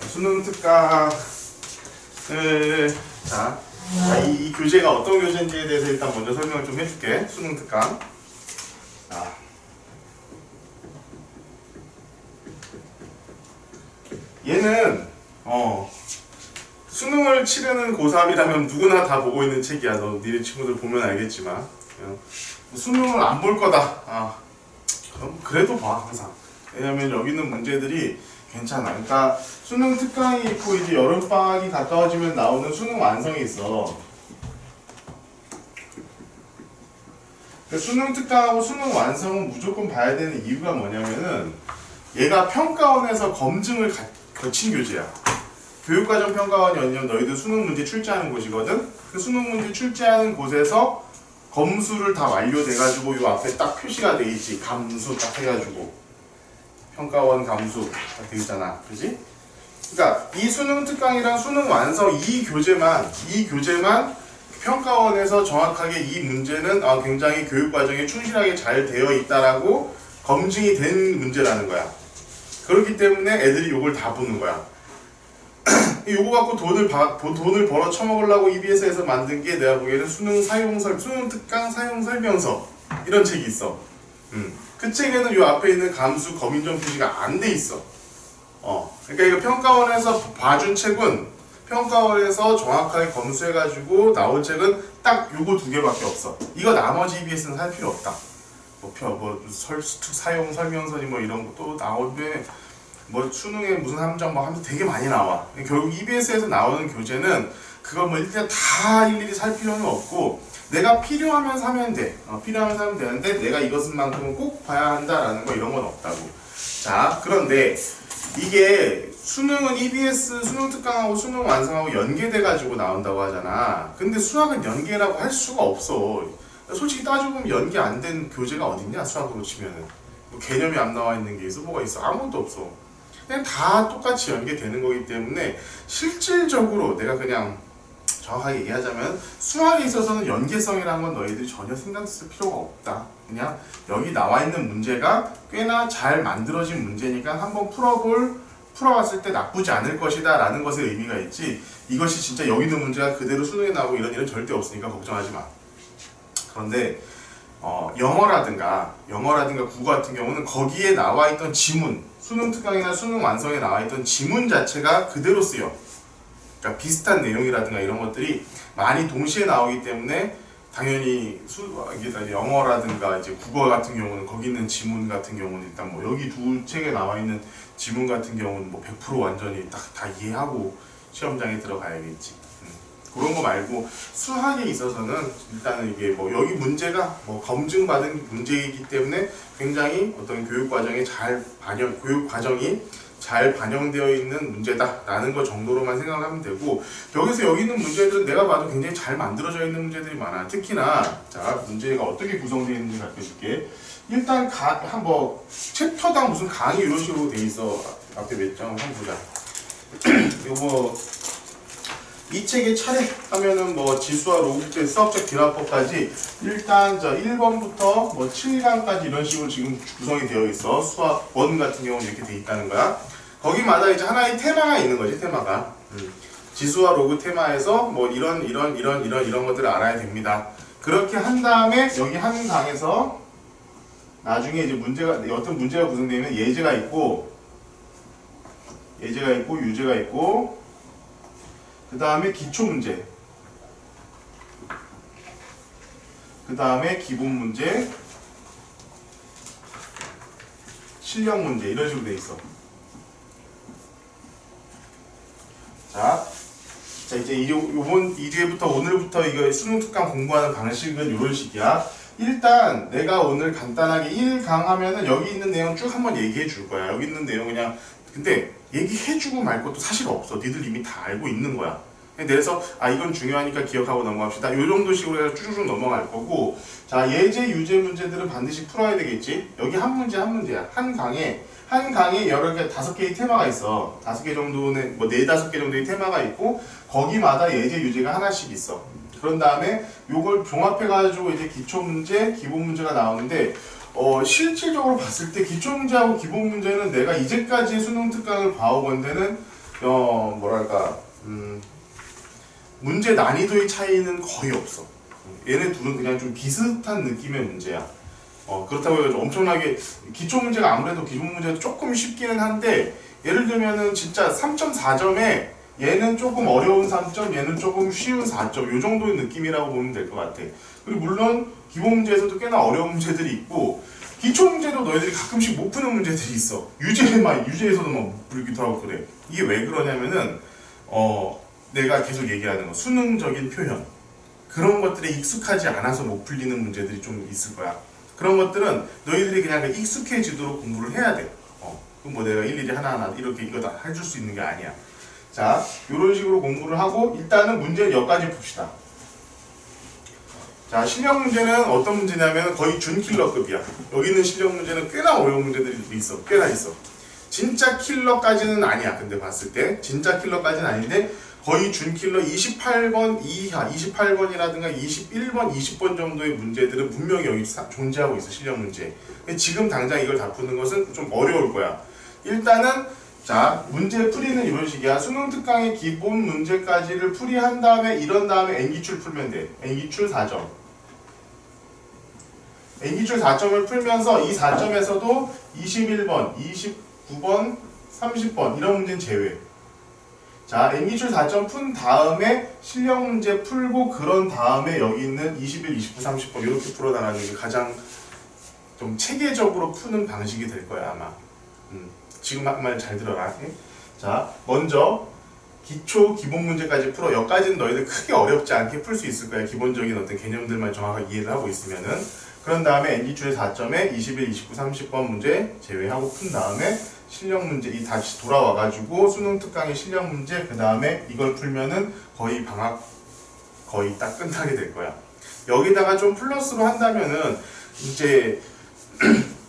수능 특강을 이 교재가 어떤 교재인지에 대해서 일단 먼저 설명을 좀 해줄게. 수능 특강. 얘는 수능을 치르는 고3이라면 누구나 다 보고 있는 책이야. 니네 친구들 보면 알겠지만 수능을 안 볼 거다. 그럼 그래도 봐 항상. 왜냐면 여기 있는 문제들이 괜찮아. 그러니까 수능 특강이 있고 이제 여름방학이 가까워지면 나오는 수능 완성이 있어. 수능 특강하고 수능 완성은 무조건 봐야 되는 이유가 뭐냐면은 얘가 평가원에서 검증을 거친 교재야. 교육과정 평가원이 아니면 너희들 수능 문제 출제하는 곳이거든. 그 수능 문제 출제하는 곳에서 검수를 다 완료돼가지고 요 앞에 딱 표시가 돼 있지. 감수 딱 해가지고 평가원 감수 딱 돼 있잖아. 그지? 그러니까 이 수능 특강이랑 수능 완성 이 교재만 평가원에서 정확하게 이 문제는 굉장히 교육과정에 충실하게 잘 되어 있다라고 검증이 된 문제라는 거야. 그렇기 때문에 애들이 요걸 다 보는 거야. 요거 갖고 돈을 벌어 처먹으려고 EBS에서 만든 게 내가 보기에는 수능 특강 사용 설명서 이런 책이 있어. 그 책에는 요 앞에 있는 감수 검인정 표시가 안 돼 있어. 그러니까 이거 평가원에서 봐준 책은 평가원에서 정확하게 검수해가지고 나온 책은 딱 요거 두 개밖에 없어. 이거 나머지 EBS는 살 필요 없다. 사용 설명서니 뭐 이런 것도 나오는데 뭐 수능에 무슨 함정 뭐 하면서 되게 많이 나와. 결국 EBS에서 나오는 교재는 그걸 뭐 일단 다 일일이 살 필요는 없고 내가 필요하면 사면 돼. 필요하면 사면 되는데 내가 이것만큼은 꼭 봐야 한다라는 거 이런 건 없다고. 자, 그런데 이게 수능은 EBS 수능 특강하고 수능 완성하고 연계돼 가지고 나온다고 하잖아. 근데 수학은 연계라고 할 수가 없어. 솔직히 따지고 보면 연계 안 된 교재가 어딨냐 수학으로 치면은. 뭐 개념이 안 나와 있는 게 있어? 뭐가 있어? 아무것도 없어. 그냥 다 똑같이 연계되는 거기 때문에 실질적으로 내가 그냥 정확하게 얘기하자면 수학에 있어서는 연계성이라는 건 너희들이 전혀 신경 쓸 필요가 없다. 그냥 여기 나와 있는 문제가 꽤나 잘 만들어진 문제니까 한번 풀어봤을 때 나쁘지 않을 것이다 라는 것에 의미가 있지, 이것이 진짜 여기 있는 문제가 그대로 수능에 나오고 이런 일은 절대 없으니까 걱정하지 마. 그런데 영어라든가 국어 같은 경우는 거기에 나와 있던 지문, 수능 특강이나 수능 완성에 나와 있던 지문 자체가 그대로 쓰여. 그러니까 비슷한 내용이라든가 이런 것들이 많이 동시에 나오기 때문에 당연히 영어라든가 이제 국어 같은 경우는 거기 있는 지문 같은 경우는 일단 뭐 여기 두 책에 나와 있는 지문 같은 경우는 뭐 100% 완전히 다 이해하고 시험장에 들어가야겠지. 그런 거 말고 수학에 있어서는 일단은 이게 뭐 여기 문제가 뭐 검증받은 문제이기 때문에 굉장히 어떤 교육 과정이 잘 반영되어 있는 문제다라는 것 정도로만 생각을 하면 되고, 여기 있는 문제들은 내가 봐도 굉장히 잘 만들어져 있는 문제들이 많아. 특히나 자, 문제가 어떻게 구성되어 있는지 가르쳐줄게. 일단 뭐 챕터당 무슨 강의 이런 식으로 돼 있어. 앞에 몇 장 한번 보자. 이거 이 책의 차례하면은 뭐 지수와 로그부터 수학적 비례법까지 일단 1번부터 뭐 7강까지 이런 식으로 지금 구성이 되어 있어. 수학 1 같은 경우는 이렇게 돼 있다는 거야. 거기마다 이제 하나의 테마가 있는 거지, 테마가. 지수와 로그 테마에서 뭐 이런 것들을 알아야 됩니다. 그렇게 한 다음에 여기 한 강에서 나중에 이제 어떤 문제가 구성되면 예제가 있고 유제가 있고 그 다음에 기초문제, 그 다음에 기본문제, 실력문제 이런 식으로 돼 있어. 자 이제 오늘부터 이거 수능 특강 공부하는 방식은 이런 식이야. 일단 내가 오늘 간단하게 1강 하면은 여기 있는 내용 쭉 한번 얘기해 줄 거야. 여기 있는 내용 그냥 근데 얘기해주고 말 것도 사실 없어. 니들 이미 다 알고 있는 거야. 그래서 이건 중요하니까 기억하고 넘어갑시다. 요 정도 식으로 해서 쭉쭉 넘어갈 거고, 자 예제 유제 문제들은 반드시 풀어야 되겠지. 여기 한 문제야. 한 강에 여러 개 5개의 테마가 있어. 5개 정도는 뭐 4-5개 정도의 테마가 있고 거기마다 예제 유제가 하나씩 있어. 그런 다음에 요걸 종합해 가지고 이제 기초 문제, 기본 문제가 나오는데 실질적으로 봤을 때 기초문제하고 기본문제는 내가 이제까지 수능 특강을 봐오건 데는 뭐랄까 문제 난이도의 차이는 거의 없어. 얘네 둘은 그냥 좀 비슷한 느낌의 문제야. 그렇다고 해서 엄청나게 기초 문제가 아무래도 기본 문제도 조금 쉽기는 한데 예를 들면은 진짜 3.4점에 얘는 조금 어려운 3점, 얘는 조금 쉬운 4점 요 정도의 느낌이라고 보면 될 것 같아. 그리고 물론 기본 문제에서도 꽤나 어려운 문제들이 있고 기초 문제도 너희들이 가끔씩 못 푸는 문제들이 있어. 유제에서도 막 못 풀기도 하고 그래. 이게 왜 그러냐면은 내가 계속 얘기하는 거 수능적인 표현 그런 것들에 익숙하지 않아서 못 풀리는 문제들이 좀 있을 거야. 그런 것들은 너희들이 그냥 익숙해지도록 공부를 해야 돼. 그럼 뭐 내가 일일이 하나하나 이렇게 이거 다 해줄 수 있는 게 아니야. 자, 이런 식으로 공부를 하고 일단은 문제는 여기까지 풉시다. 자, 실력 문제는 어떤 문제냐면 거의 준킬러급이야. 여기 있는 실력 문제는 꽤나 어려운 문제들이 있어. 꽤나 있어. 진짜 킬러까지는 아니야. 근데 봤을 때 진짜 킬러까지는 아닌데 거의 준킬러 28번 이하, 28번이라든가 21번, 20번 정도의 문제들은 분명히 여기 존재하고 있어. 실력 문제. 지금 당장 이걸 다 푸는 것은 좀 어려울 거야. 일단은 자, 문제 풀이는 이런 식이야. 수능 특강의 기본 문제까지를 풀이한 다음에 이런 다음에 N기출 풀면 돼. N기출 4점. N기출 4점을 풀면서 이 4점에서도 21번, 29번, 30번 이런 문제는 제외. 자, N기출 4점 푼 다음에 실력 문제 풀고 그런 다음에 여기 있는 21, 29, 30번 이렇게 풀어나가는 게 가장 좀 체계적으로 푸는 방식이 될 거야 아마. 지금 한 말 잘 들어라. 자, 먼저 기초 기본 문제까지 풀어. 여기까지는 너희들 크게 어렵지 않게 풀 수 있을 거야. 기본적인 어떤 개념들만 정확하게 이해를 하고 있으면은. 그런 다음에 N기출의 4점에 21, 29, 30번 문제 제외하고 푼 다음에 실력 문제 이 다시 돌아와가지고 수능 특강의 실력 문제 그 다음에 이걸 풀면은 거의 방학 거의 딱 끝나게 될 거야. 여기다가 좀 플러스로 한다면은 이제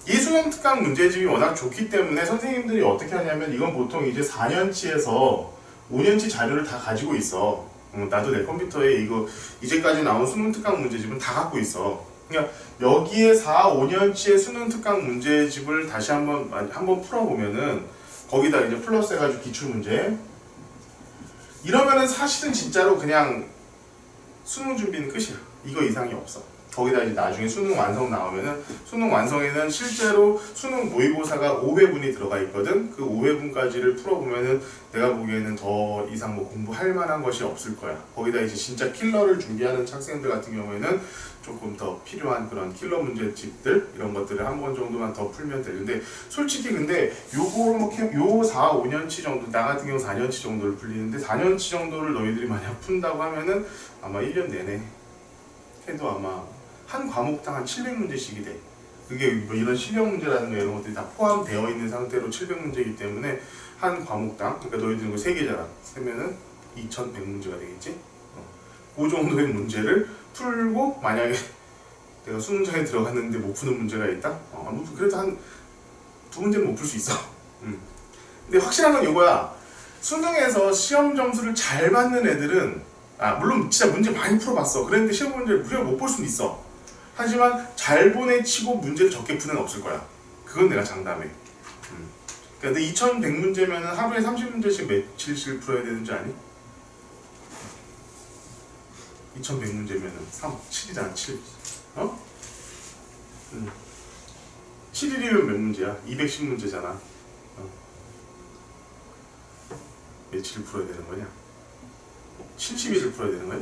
이 수능 특강 문제집이 워낙 좋기 때문에 선생님들이 어떻게 하냐면 이건 보통 이제 4년치에서 5년치 자료를 다 가지고 있어. 나도 내 컴퓨터에 이거 이제까지 나온 수능 특강 문제집은 다 갖고 있어. 그러니까 여기에 4, 5년치의 수능 특강 문제집을 다시 한번 풀어보면은 거기다 이제 플러스 해가지고 기출문제 이러면은 사실은 진짜로 그냥 수능 준비는 끝이야. 이거 이상이 없어. 거기다 이제 나중에 수능 완성 나오면은 수능 완성에는 실제로 수능 모의고사가 5회분이 들어가 있거든. 그 5회분까지를 풀어보면은 내가 보기에는 더 이상 뭐 공부할 만한 것이 없을 거야. 거기다 이제 진짜 킬러를 준비하는 학생들 같은 경우에는 조금 더 필요한 그런 킬러 문제집들 이런 것들을 한 번 정도만 더 풀면 되는데 솔직히 근데 요 4, 5년치 정도 나 같은 경우 4년치 정도를 풀리는데 4년치 정도를 너희들이 만약 푼다고 하면은 아마 1년 내내 해도 아마 한 과목당 한 700문제씩이 돼. 그게 뭐 이런 실력 문제라든가 이런 것들이 다 포함되어 있는 상태로 700문제이기 때문에 한 과목당, 그러니까 너희들은 3개잖아. 세면은 2100문제가 되겠지? 그 정도의 문제를 풀고 만약에 내가 수능장에 들어갔는데 못 푸는 문제가 있다? 그래도 한 2문제는 못 풀 수 있어. 근데 확실한 건 이거야. 수능에서 시험 점수를 잘 받는 애들은 물론 진짜 문제 많이 풀어봤어. 그랬는데 시험 문제를 무조건 못 볼 수는 있어. 하지만 잘 보내 치고 문제를 적게 푸는 애는 없을 거야. 그건 내가 장담해. 근데 2100문제면 하루에 30문제씩 며칠씩 풀어야 되는 줄 아니? 2100문제면 7이잖아 7. 7일이면 몇 문제야? 210문제잖아. 며칠 풀어야 되는 거냐? 70일을 풀어야 되는 거야?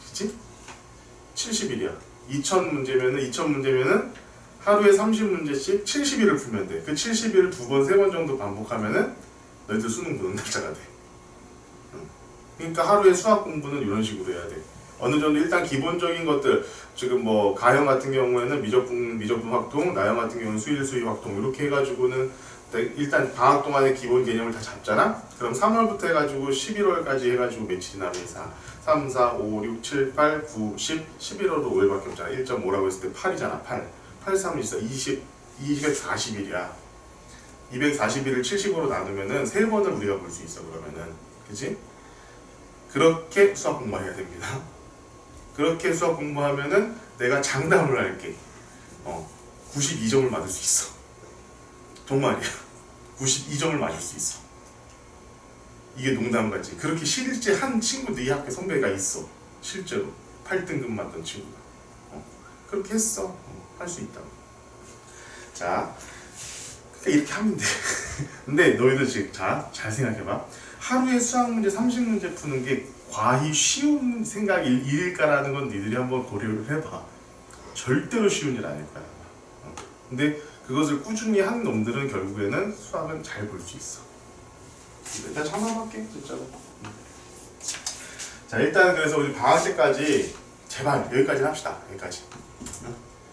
그치? 70일이야. 2000문제면은 하루에 30문제씩 70일을 풀면 돼. 그 70일을 2번, 3번 정도 반복하면은 너희들 수능 보는 날짜가 돼. 그러니까 하루에 수학 공부는 이런 식으로 해야 돼. 어느 정도 일단 기본적인 것들, 지금 뭐 가형 같은 경우에는 미적분 확동, 나형 같은 경우는 수일 확동 이렇게 해가지고는 일단 방학 동안의 기본 개념을 다 잡잖아? 그럼 3월부터 해가지고 11월까지 해가지고 며칠이나 3, 4, 5, 6, 7, 8, 9, 10, 11월도 5일밖에 없잖아. 1.5라고 했을 때 8이잖아. 8, 3, 24, 240일이야. 240일을 70으로 나누면은 3번을 우리가 볼 수 있어, 그러면은. 그치? 그렇게 수학 공부해야 됩니다. 그렇게 수학 공부하면은 내가 장담을 할게. 92점을 맞을 수 있어. 정말이야. 92점을 맞을 수 있어. 이게 농담 같지. 그렇게 실제 한 친구도 이 학교 선배가 있어. 실제로 8등급 맞던 친구가. 그렇게 했어. 할 수 있다고. 자, 그러니까 이렇게 하면 돼. 근데 너희들 지금 잘 생각해봐. 하루에 수학 문제 30문제 푸는 게 과히 쉬운 생각일까라는 건 니들이 한번 고려를 해봐. 절대로 쉬운 일 아닐 거야. 근데 그것을 꾸준히 한 놈들은 결국에는 수학은 잘 볼 수 있어. 일단 참아볼게, 진짜로. 자, 일단 그래서 우리 방학 때까지 제발 여기까지 합시다. 여기까지.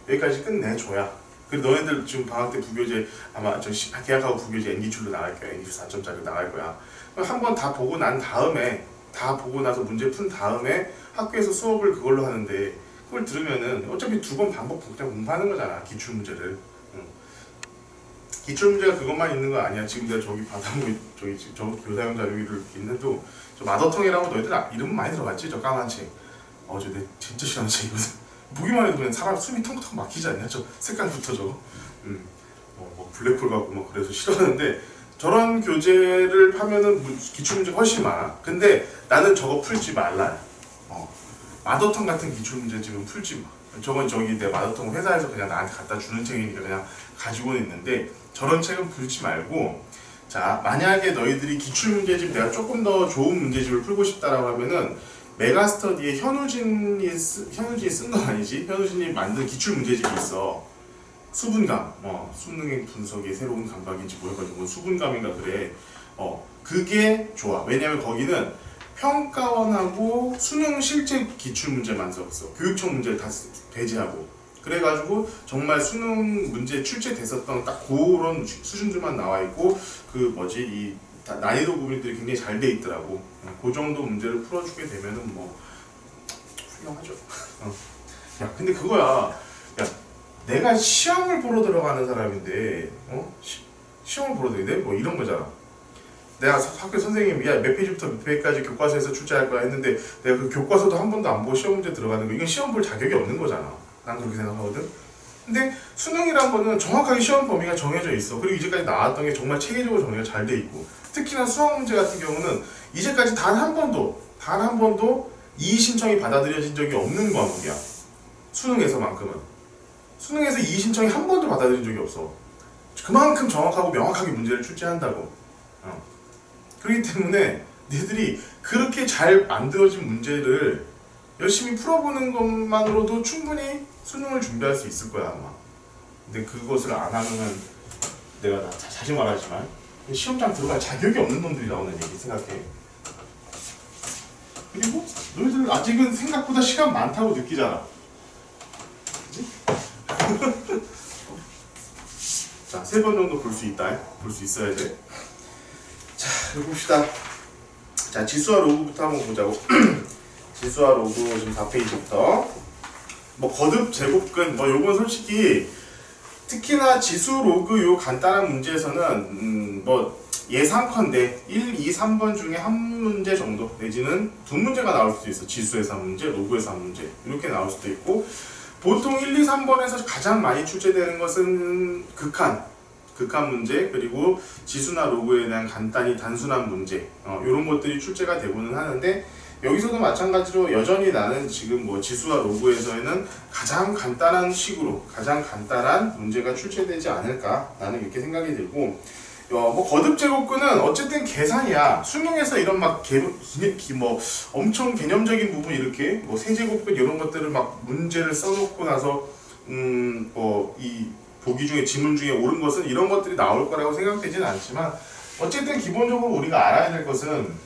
여기까지 끝내줘야. 그리고 너희들 지금 방학 때 부교재 아마 계약하고 부교재 NG출로 나갈 거야. NG 4점짜리 나갈 거야. 한번 다 보고 난 다음에 다 보고 나서 문제 푼 다음에 학교에서 수업을 그걸로 하는데 그걸 들으면은 어차피 2번 반복 그냥 공부하는 거잖아. 기출 문제를. 기출 문제가 그것만 있는 거 아니야. 지금 내가 저기 받아보고 저 교사용 자료를 있는데도 저 마더텅이라고 너희들 이름 많이 들어봤지? 저 까만 책. 저 내 진짜 싫어하는 책이거든. 보기만 해도 그냥 사람 숨이 턱턱 막히지 않냐? 저 색깔부터 저거. 뭐 블랙홀 같고 막 그래서 싫어하는데 저런 교재를 하면은 기출 문제 훨씬 많아. 근데 나는 저거 풀지 말라. 마더텅 같은 기출 문제 지금 풀지 마. 저건 저기 내 마더텅 회사에서 그냥 나한테 갖다 주는 책이니까 그냥 가지고는 있는데 저런 책은 풀지 말고. 자, 만약에 너희들이 기출 문제집 내가 조금 더 좋은 문제집을 풀고 싶다라고 하면은 메가스터디에 현우진이 쓴 건 아니지. 현우진이 만든 기출 문제집이 있어. 수분감, 수능 분석의 새로운 감각인지 뭐 해가지고 수분감인가 그래. 그게 좋아. 왜냐면 거기는 평가원하고 수능 실제 기출 문제만 썼어. 교육청 문제를 다 배제하고. 그래가지고 정말 수능 문제 출제됐었던 딱 그런 수준들만 나와 있고 이 난이도 구분들이 굉장히 잘 돼 있더라고. 그 정도 문제를 풀어주게 되면은 뭐 훌륭하죠. 야, 근데 그거야. 야, 내가 시험을 보러 들어가는 사람인데, 시험을 보러 들어가는데 뭐 이런 거잖아. 내가 학교 선생님이 몇 페이지부터 몇 페이지까지 교과서에서 출제할 거야 했는데 내가 그 교과서도 한 번도 안 보고 시험 문제 들어가는 거 이건 시험 볼 자격이 없는 거잖아. 난 그렇게 생각하거든. 근데 수능이란 거는 정확하게 시험 범위가 정해져 있어. 그리고 이제까지 나왔던 게 정말 체계적으로 정리가 잘 돼 있고 특히나 수학 문제 같은 경우는 이제까지 단 한 번도 이의 신청이 받아들여진 적이 없는 과목이야. 수능에서만큼은. 수능에서 이의 신청이 한 번도 받아들인 적이 없어. 그만큼 정확하고 명확하게 문제를 출제한다고. 그렇기 때문에 니들이 그렇게 잘 만들어진 문제를 열심히 풀어보는 것만으로도 충분히 수능을 준비할 수 있을 거야 아마. 근데 그것을 안 하면은 내가 다시 말하지만 시험장 들어갈 자격이 없는 놈들이 나오는 얘기 생각해. 그리고 너희들 아직은 생각보다 시간 많다고 느끼잖아. 그치? 자, 3번 정도 볼 수 있다. 볼 수 있어야 돼. 자, 그리고 봅시다. 자, 지수와 로그부터 한번 보자고. 지수와 로그 지금 4페이지부터. 뭐 거듭 제곱근 요건 솔직히 특히나 지수 로그 요 간단한 문제에서는 예상컨대 1, 2, 3번 중에 한 문제 정도 내지는 2문제가 나올 수도 있어. 지수에서 한 문제, 로그에서 한 문제 이렇게 나올 수도 있고 보통 1, 2, 3번에서 가장 많이 출제되는 것은 극한 문제 그리고 지수나 로그에 대한 단순한 문제 이런 것들이 출제가 되고는 하는데 여기서도 마찬가지로 여전히 나는 지금 지수와 로그에서는 가장 간단한 식으로 가장 간단한 문제가 출제되지 않을까 나는 이렇게 생각이 들고 거듭 제곱근은 어쨌든 계산이야. 수능에서 이런 엄청 개념적인 부분 이렇게 세제곱근 이런 것들을 문제를 써놓고 나서 이 보기 중에 지문 중에 옳은 것은 이런 것들이 나올 거라고 생각되지는 않지만 어쨌든 기본적으로 우리가 알아야 될 것은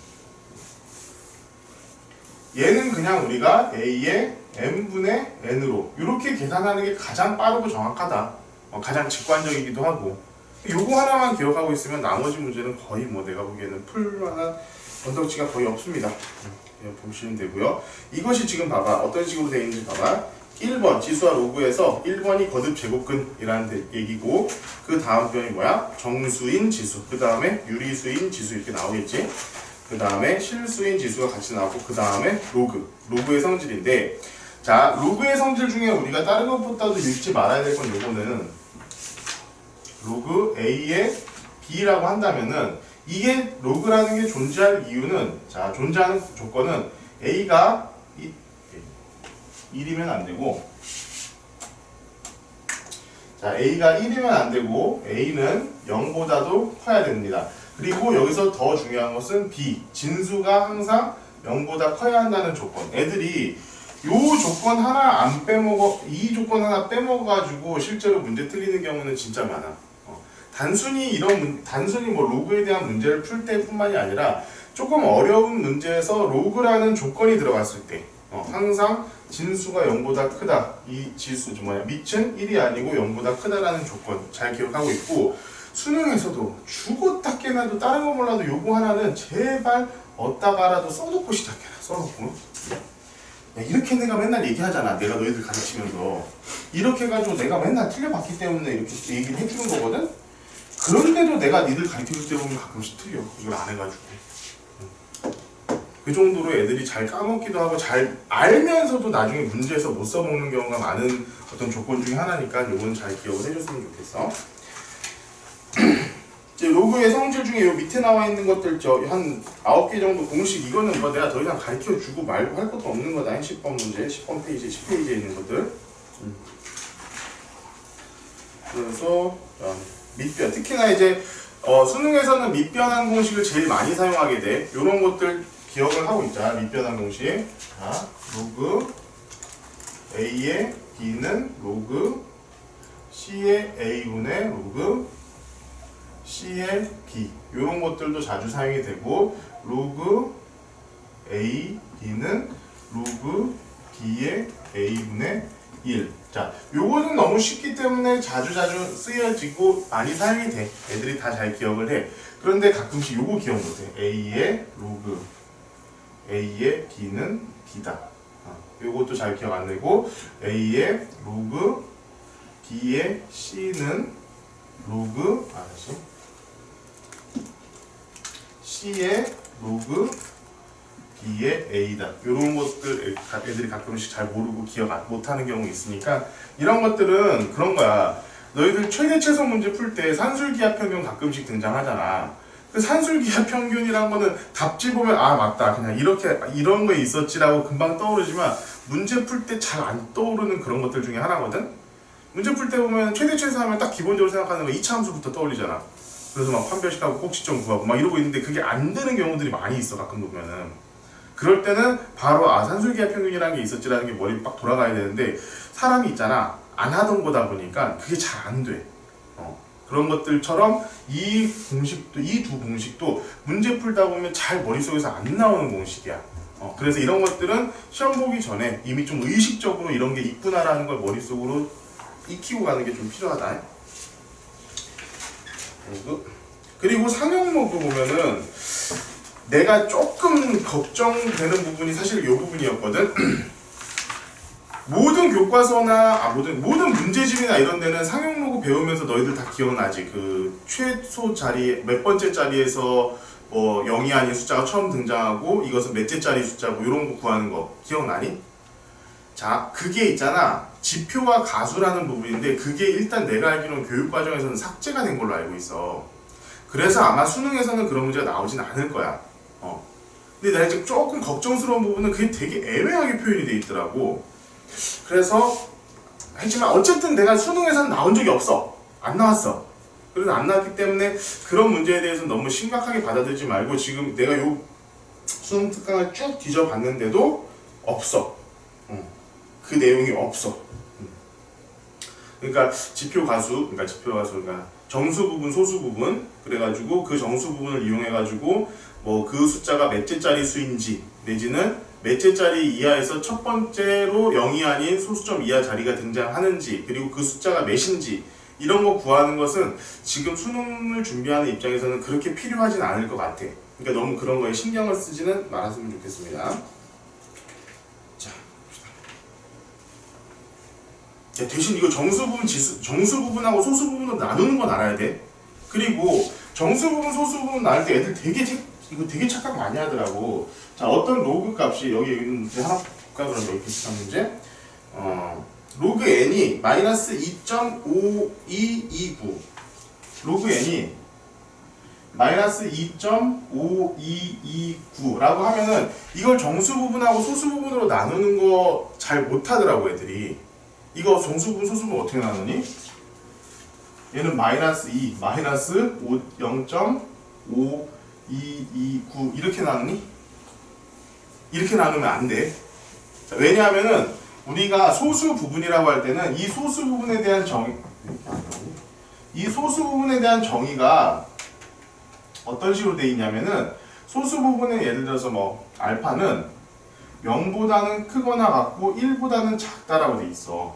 얘는 그냥 우리가 A의 N분의 N으로 이렇게 계산하는 게 가장 빠르고 정확하다. 가장 직관적이기도 하고 요거 하나만 기억하고 있으면 나머지 문제는 거의 내가 보기에는 풀만한 건덕지가 거의 없습니다. 보시면 되고요. 이것이 지금 봐봐. 어떤 식으로 되어 있는지 봐봐. 1번 지수와 로그에서 1번이 거듭 제곱근이라는 얘기고 그 다음 변이 뭐야? 정수인 지수 그 다음에 유리수인 지수 이렇게 나오겠지. 그 다음에 실수인 지수가 같이 나오고 그 다음에 로그의 성질인데 자 로그의 성질 중에 우리가 다른 것보다도 잊지 말아야 될 건 요거는 로그 A의 B라고 한다면은 이게 로그라는 게 존재할 이유는 자 존재하는 조건은 A가 1이면 안 되고 자 A가 1이면 안 되고 A는 0보다도 커야 됩니다. 그리고 여기서 더 중요한 것은 B 진수가 항상 0보다 커야 한다는 조건. 애들이 요 조건 하나 안 빼먹어 이 조건 하나 빼먹어가지고 실제로 문제 틀리는 경우는 진짜 많아. 단순히 단순히 뭐 로그에 대한 문제를 풀 때뿐만이 아니라 조금 어려운 문제에서 로그라는 조건이 들어갔을 때 항상 진수가 0보다 크다. 이 지수 밑은 1이 아니고 0보다 크다라는 조건 잘 기억하고 있고 수능에서도 죽었다 깨나도 다른 거 몰라도 요거 하나는 제발 어디다가라도 써놓고 시작해라. 써놓고 야, 이렇게 내가 맨날 얘기하잖아. 내가 너희들 가르치면서 이렇게 해가지고 내가 맨날 틀려봤기 때문에 이렇게 얘기를 해주는 거거든. 그런데도 내가 니들 가르쳐줄 때 보면 가끔씩 틀려. 이걸 안 해가지고 그 정도로 애들이 잘 까먹기도 하고 잘 알면서도 나중에 문제에서 못 써먹는 경우가 많은 어떤 조건 중에 하나니까 요건 잘 기억을 해줬으면 좋겠어. 이제 로그의 성질 중에 요 밑에 나와 있는 것들 한 9개 정도 공식 이거는 뭐 내가 더 이상 가르쳐 주고 말고 할 것도 없는 거다. 10번 문제, 10번 페이지, 10페이지에 있는 것들. 그래서 밑변 특히나 이제 수능에서는 밑변한 공식을 제일 많이 사용하게 돼. 요런 것들 기억을 하고 있자. 밑변한 공식. 자, 로그 A의 B는 로그 C의 A분의 로그 C의 B 이런 것들도 자주 사용이 되고 로그 A, B는 로그 B의 A분의 1. 자, 요거는 너무 쉽기 때문에 자주 쓰여지고 많이 사용이 돼. 애들이 다 잘 기억을 해. 그런데 가끔씩 요거 기억 못해. A의 로그 A의 B는 B다. 요것도 잘 기억 안 되고 A의 로그 B의 C는 로그 다시 C의 로그 B의 A다. 이런 것들 애들이 가끔씩 잘 모르고 기억 못하는 경우 있으니까 이런 것들은 그런 거야. 너희들 최대 최소 문제 풀 때 산술기하 평균 가끔씩 등장하잖아. 그 산술기하 평균이란 거는 답지 보면 아 맞다 그냥 이렇게 이런 거 있었지라고 금방 떠오르지만 문제 풀 때 잘 안 떠오르는 그런 것들 중에 하나거든. 문제 풀 때 보면 최대 최소 하면 딱 기본적으로 생각하는 거 2차 함수부터 떠올리잖아. 그래서 막 판별식하고 꼭지점 구하고 막 이러고 있는데 그게 안 되는 경우들이 많이 있어. 가끔 보면은 그럴 때는 바로 아 산술기하 평균이라는 게 있었지라는 게 머리 빡 돌아가야 되는데 사람이 있잖아 안 하던 거다 보니까 그게 잘 안 돼. 그런 것들처럼 이 두 공식도 문제 풀다 보면 잘 머릿속에서 안 나오는 공식이야. 그래서 이런 것들은 시험 보기 전에 이미 좀 의식적으로 이런 게 있구나라는 걸 머릿속으로 익히고 가는 게 좀 필요하다. 그리고 상용모도 보면은 내가 조금 걱정되는 부분이 사실 이 부분이었거든. 모든 교과서나 모든 문제집이나 이런 데는 상용로그 배우면서 너희들 다 기억나지? 그 최소 자리 몇 번째 자리에서 뭐 0이 아닌 숫자가 처음 등장하고 이것은 몇째 자리 숫자고 이런 거 구하는 거 기억나니? 자, 그게 있잖아. 지표와 가수라는 부분인데 그게 일단 내가 알기로는 교육과정에서는 삭제가 된 걸로 알고 있어. 그래서 아마 수능에서는 그런 문제가 나오진 않을 거야. 근데 내가 지금 조금 걱정스러운 부분은 그게 되게 애매하게 표현이 돼 있더라고. 그래서 했지만 어쨌든 내가 수능에서는 나온 적이 없어. 안 나왔어. 그래서 안 나왔기 때문에 그런 문제에 대해서는 너무 심각하게 받아들이지 말고 지금 내가 요 수능 특강을 쭉 뒤져봤는데도 없어. 그 내용이 없어. 그러니까 지표 가수, 그러니까 정수 부분, 소수 부분 그래가지고 그 정수 부분을 이용해가지고 뭐 그 숫자가 몇째 짜리 수인지 내지는 몇째 짜리 이하에서 첫 번째로 0이 아닌 소수점 이하 자리가 등장하는지 그리고 그 숫자가 몇인지 이런 거 구하는 것은 지금 수능을 준비하는 입장에서는 그렇게 필요하진 않을 것 같아. 그러니까 너무 그런 거에 신경을 쓰지는 말았으면 좋겠습니다. 자, 대신 이거 정수 부분하고 소수 부분으로 나누는 건 알아야 돼. 그리고 정수 부분, 소수 부분 나눌 때 애들 이거 되게 착각 많이 하더라고. 자, 어떤 로그 값이 여기 있는 문제 하나 볼까? 그럼 여기 비슷한 문제. 로그 n이 마이너스 2.5229 로그 n이 마이너스 2.5229라고 하면은 이걸 정수 부분하고 소수 부분으로 나누는 거 잘 못하더라고 애들이. 이거 정수 부분 소수 부분 어떻게 나누니? 얘는 마이너스 2, 마이너스 0.5229 이렇게 나누니? 이렇게 나누면 안 돼. 자, 왜냐하면은 우리가 소수 부분이라고 할 때는 이 소수 부분에 대한 정의가 어떤 식으로 돼 있냐면은 소수 부분에 예를 들어서 뭐 알파는 0보다는 크거나 같고 1보다는 작다라고 돼 있어.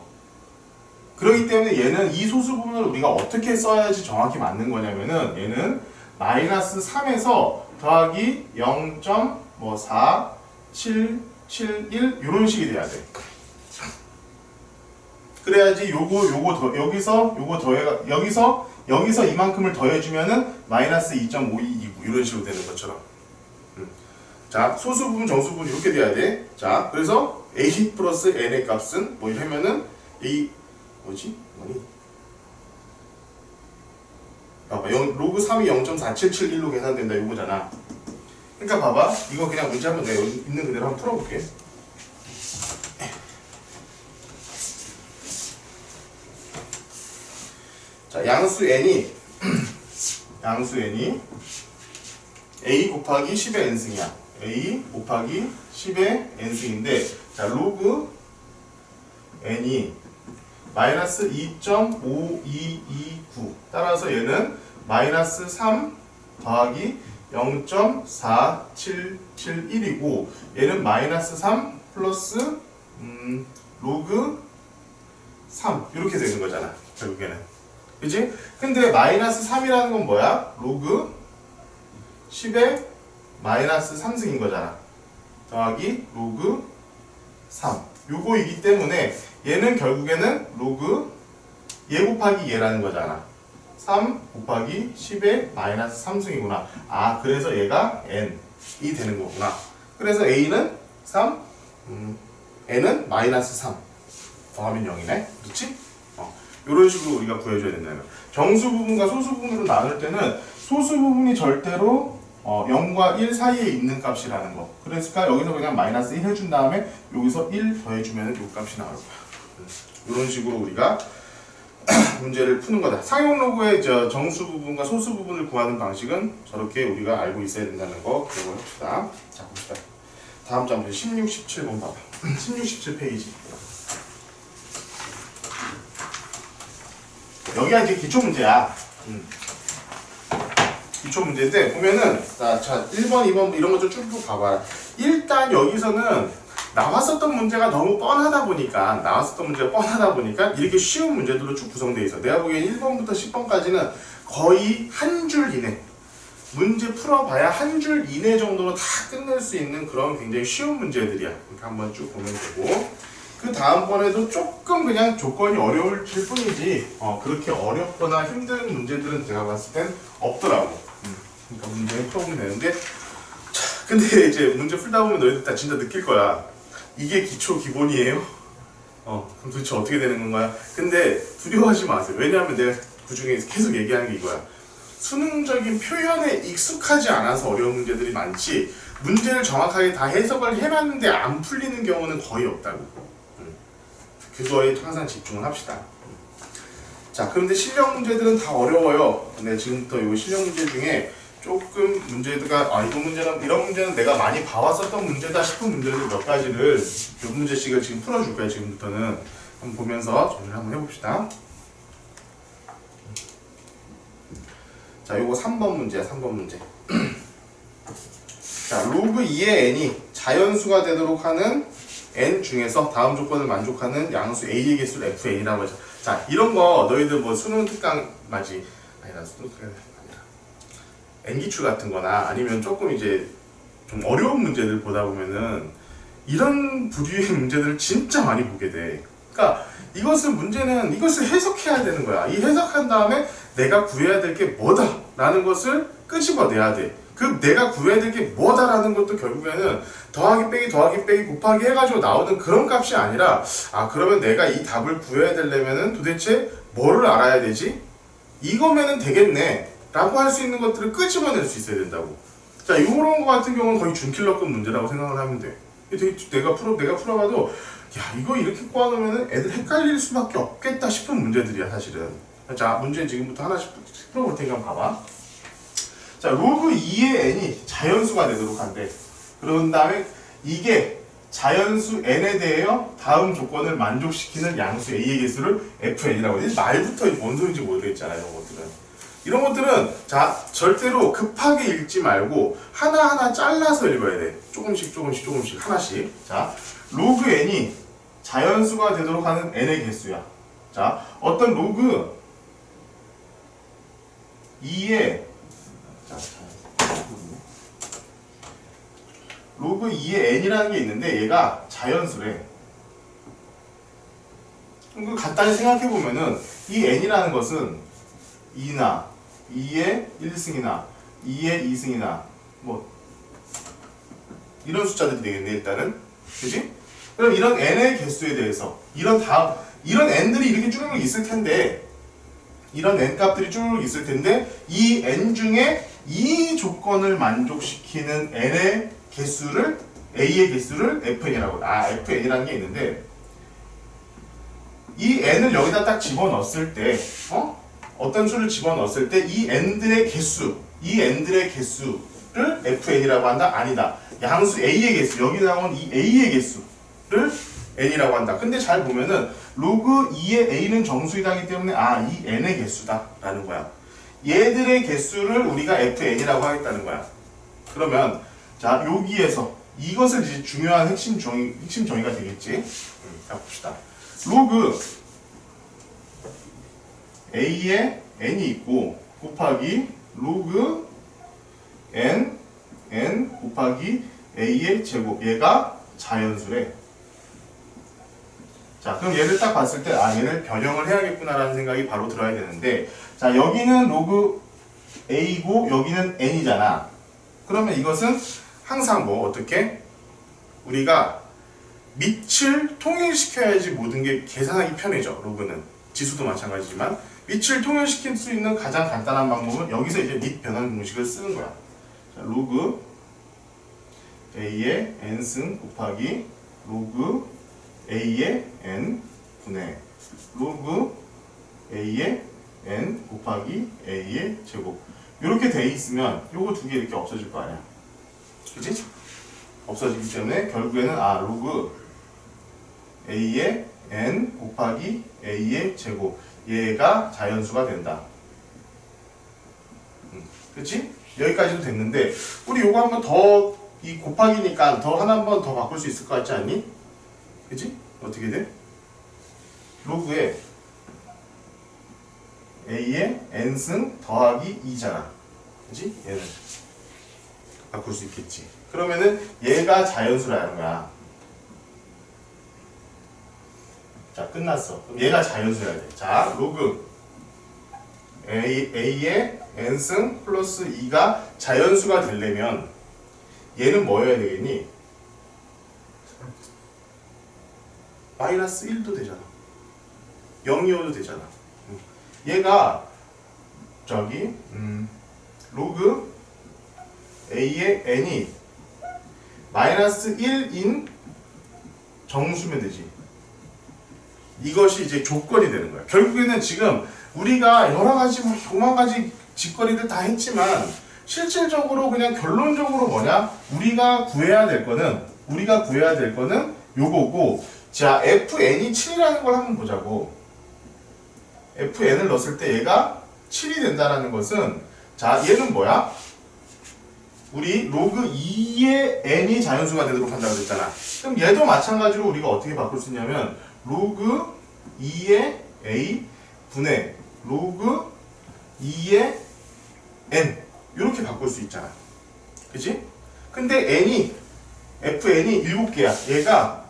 그렇기 때문에 얘는 이 소수 부분을 우리가 어떻게 써야지 정확히 맞는 거냐면은 얘는 마이너스 3에서 더하기 0.4771 이런 식이 돼야 돼. 그래야지 여기서 이만큼을 더해주면은 마이너스 2.5229 이런 식으로 되는 것처럼. 자, 소수 부분, 정수 부분 이렇게 돼야 돼. 자, 그래서 a 플러스 n의 값은 뭐 이러면은 a 뭐니? 봐봐, 로그 3이 0.4771로 계산된다 이거잖아. 그러니까 봐봐, 이거 그냥 문제 한번 내가 있는 그대로 한번 풀어볼게. 자, 양수 n이 a 곱하기 10의 n승이야. a 곱하기 10의 n승인데, 자, 로그 n이 마이너스 2.5229 따라서 얘는 마이너스 3 더하기 0.4771이고 얘는 마이너스 3 플러스 로그 3 이렇게 되는 거잖아 결국에는. 그치? 근데 마이너스 3이라는 건 뭐야? 로그 10의 마이너스 3승인 거잖아. 더하기 로그 3 요거이기 때문에 얘는 결국에는 로그 얘 곱하기 얘라는 거잖아. 3 곱하기 10의 마이너스 3승이구나. 아, 그래서 얘가 n이 되는 거구나. 그래서 a는 3, n은 마이너스 3 더하면 0이네. 그렇지? 이런 식으로 우리가 구해줘야 된다는 거야. 정수 부분과 소수 부분으로 나눌 때는 소수 부분이 절대로 0과 1 사이에 있는 값이라는 거. 그러니까 여기서 그냥 마이너스 1 해준 다음에 여기서 1 더해주면 이 값이 나올 거야. 이런 식으로 우리가 문제를 푸는 거다. 상용 로그의 정수 부분과 소수 부분을 구하는 방식은 저렇게 우리가 알고 있어야 된다는 거 기억을 합시다. 자, 봅시다. 다음 장면 16, 17번 봐봐. 16, 17페이지. 여기가 이제 기초 문제야. 기초 문제인데 보면은 자 1번, 2번 이런 거 좀 쭉 봐봐라. 일단 여기서는 나왔었던 문제가 너무 뻔하다 보니까 이렇게 쉬운 문제들로 쭉 구성되어 있어. 내가 보기엔 1번부터 10번까지는 거의 한 줄 이내 문제 풀어봐야 한 줄 이내 정도로 다 끝낼 수 있는 그런 굉장히 쉬운 문제들이야. 이렇게 한번 쭉 보면 되고 그 다음번에도 조금 그냥 조건이 어려울질 뿐이지 그렇게 어렵거나 힘든 문제들은 제가 봤을 땐 없더라고. 그러니까 문제 풀어보면 되는데 근데 이제 문제 풀다 보면 너희들 다 진짜 느낄 거야. 이게 기초 기본이에요? 그럼 도대체 어떻게 되는 건가요? 근데 두려워하지 마세요. 왜냐하면 내가 그 중에 계속 얘기하는 게 이거야. 수능적인 표현에 익숙하지 않아서 어려운 문제들이 많지 문제를 정확하게 다 해석을 해놨는데 안 풀리는 경우는 거의 없다고. 그거에 항상 집중을 합시다. 자, 그런데 실력 문제들은 다 어려워요. 근데 지금부터 이 실력 문제 중에 조금 문제가 이런 문제는 내가 많이 봐왔었던 문제다 싶은 문제들 몇 가지를 몇 문제씩을 지금 풀어줄 거야. 지금부터는 한번 보면서 정리를 한번 해봅시다. 자, 요거 3번 문제야. 3번 문제. 자, 로그 2의 n이 자연수가 되도록 하는 n 중에서 다음 조건을 만족하는 양수 a의 개수를 fn이라고 하죠. 자, 이런 거 너희들 뭐 수능 특강 맞지? 아니다, 수능 특강 아니라 n기출 같은 거나 아니면 조금 이제 좀 어려운 문제들 보다 보면은 이런 부류의 문제들을 진짜 많이 보게 돼. 그러니까 이것을 해석해야 되는 거야. 이 해석한 다음에 내가 구해야 될 게 뭐다 라는 것을 끄집어내야 돼. 그 내가 구해야 될 게 뭐다라는 것도 결국에는 더하기 빼기 곱하기 해가지고 나오는 그런 값이 아니라 그러면 내가 이 답을 구해야 되려면은 도대체 뭐를 알아야 되지? 이거면은 되겠네 라고 할 수 있는 것들을 끄집어낼 수 있어야 된다고. 자, 요런 거 같은 경우는 거의 준킬러급 문제라고 생각을 하면 돼. 내가 풀어봐도 야, 이거 이렇게 꼬아놓으면 애들 헷갈릴 수밖에 없겠다 싶은 문제들이야 사실은. 자, 문제 지금부터 하나씩 풀어볼 테니까 봐봐. 자, 로그 2의 n이 자연수가 되도록 한대. 그런 다음에 이게 자연수 n에 대하여 다음 조건을 만족시키는 양수 a의 개수를 fn이라고 해. 말부터 뭔 소리인지 모르겠잖아요. 이런 것들은 자, 절대로 급하게 읽지 말고 하나하나 잘라서 읽어야 돼. 조금씩 하나씩. 자, 로그 n이 자연수가 되도록 하는 n의 개수야. 자, 어떤 로그 2의 로그 2의 n이라는 게 있는데 얘가 자연수래. 그럼 간단히 생각해보면은 이 n이라는 것은 2나 2의 1승이나 2의 2승이나 뭐 이런 숫자들이 되겠네 일단은. 그치? 그럼 이런 n의 개수에 대해서 이런 n들이 이렇게 쭈르륵 있을 텐데 이런 n 값들이 쭈르륵 있을 텐데 이 n 중에 이 조건을 만족시키는 n의 개수를 a의 개수를 fn이라고. fn이라는 게 있는데 이 n을 여기다 딱 집어넣었을 때 어떤 수를 집어넣었을 때 이 n들의 개수를 fn이라고 한다? 아니다. 양수 a의 개수, 여기 나온 이 a의 개수를 n이라고 한다. 근데 잘 보면은 로그 2의 a는 정수이기 때문에 이 n의 개수다 라는 거야. 얘들의 개수를 우리가 fn이라고 하겠다는 거야. 그러면 자, 여기에서 이것을 이제 중요한 핵심 정의가 되겠지. 자, 봅시다. 로그 a에 n이 있고 곱하기 로그 n 곱하기 a의 제곱, 얘가 자연수래. 자, 그럼 얘를 딱 봤을 때 얘를 변형을 해야겠구나 라는 생각이 바로 들어야 되는데, 자, 여기는 로그 a고 여기는 n이잖아. 그러면 이것은 항상 어떻게 우리가 밑을 통일시켜야지 모든 게 계산하기 편해져. 로그는 지수도 마찬가지지만 밑을 통일시킬 수 있는 가장 간단한 방법은 여기서 이제 밑 변환 공식을 쓰는 거야. 자, 로그 a의 n승 곱하기 로그 a의 n 분의 로그 a의 n 곱하기 a의 제곱. 이렇게 돼 있으면 요거 두 개 이렇게 없어질 거 아니야. 그치? 없어지기 때문에 결국에는 로그 a의 n 곱하기 a의 제곱, 얘가 자연수가 된다. 그치? 여기까지도 됐는데 우리 요거 한번 더, 이 곱하기니까 더 하나 한 번 더 바꿀 수 있을 것 같지 않니? 그치? 어떻게 돼? 로그에 a의 n승 더하기 2잖아. 그치? 얘는 바꿀 수 있겠지. 그러면은 얘가 자연수라는 거야. 자, 끝났어. 그럼 얘가 자연수여야 돼. 자, 로그 a의 n승 플러스 2가 자연수가 되려면 얘는 뭐여야 되겠니? 마이너스 1도 되잖아. 0이어도 되잖아. 얘가 저기 로그 a의 n이 마이너스 1인 정수면 되지. 이것이 이제 조건이 되는 거야. 결국에는 지금 우리가 여러 가지 오만 가지 짓거리들 다 했지만 실질적으로 그냥 결론적으로 뭐냐? 우리가 구해야 될 거는 요거고, 자, fn이 7이라는 걸 한번 보자고. fn을 넣었을 때 얘가 7이 된다는 것은, 자, 얘는 뭐야? 우리 로그 2의 n이 자연수가 되도록 한다고 그랬잖아. 그럼 얘도 마찬가지로 우리가 어떻게 바꿀 수 있냐면 로그 2의 a 분의 로그 2의 n 이렇게 바꿀 수 있잖아. 그치? 근데 fn이 7개야. 얘가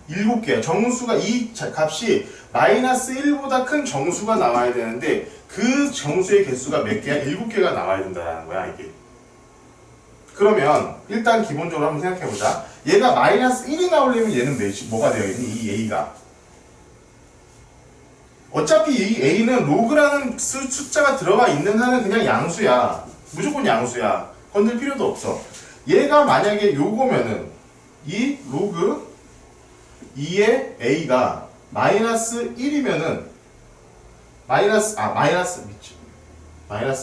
7개야. 정수가 이 값이 마이너스 1보다 큰 정수가 나와야 되는데 그 정수의 개수가 몇 개야? 7개가 나와야 된다는 거야, 이게. 그러면 일단 기본적으로 한번 생각해보자. 얘가 마이너스 1이 나오려면 얘는 뭐가 되어있니? 이 a가 어차피 이 a는 로그라는 숫자가 들어가 있는 한은 그냥 양수야. 무조건 양수야. 건들 필요도 없어. 얘가 만약에 요거면은 이 로그 2의 a가 마이너스 1이면은 마이너스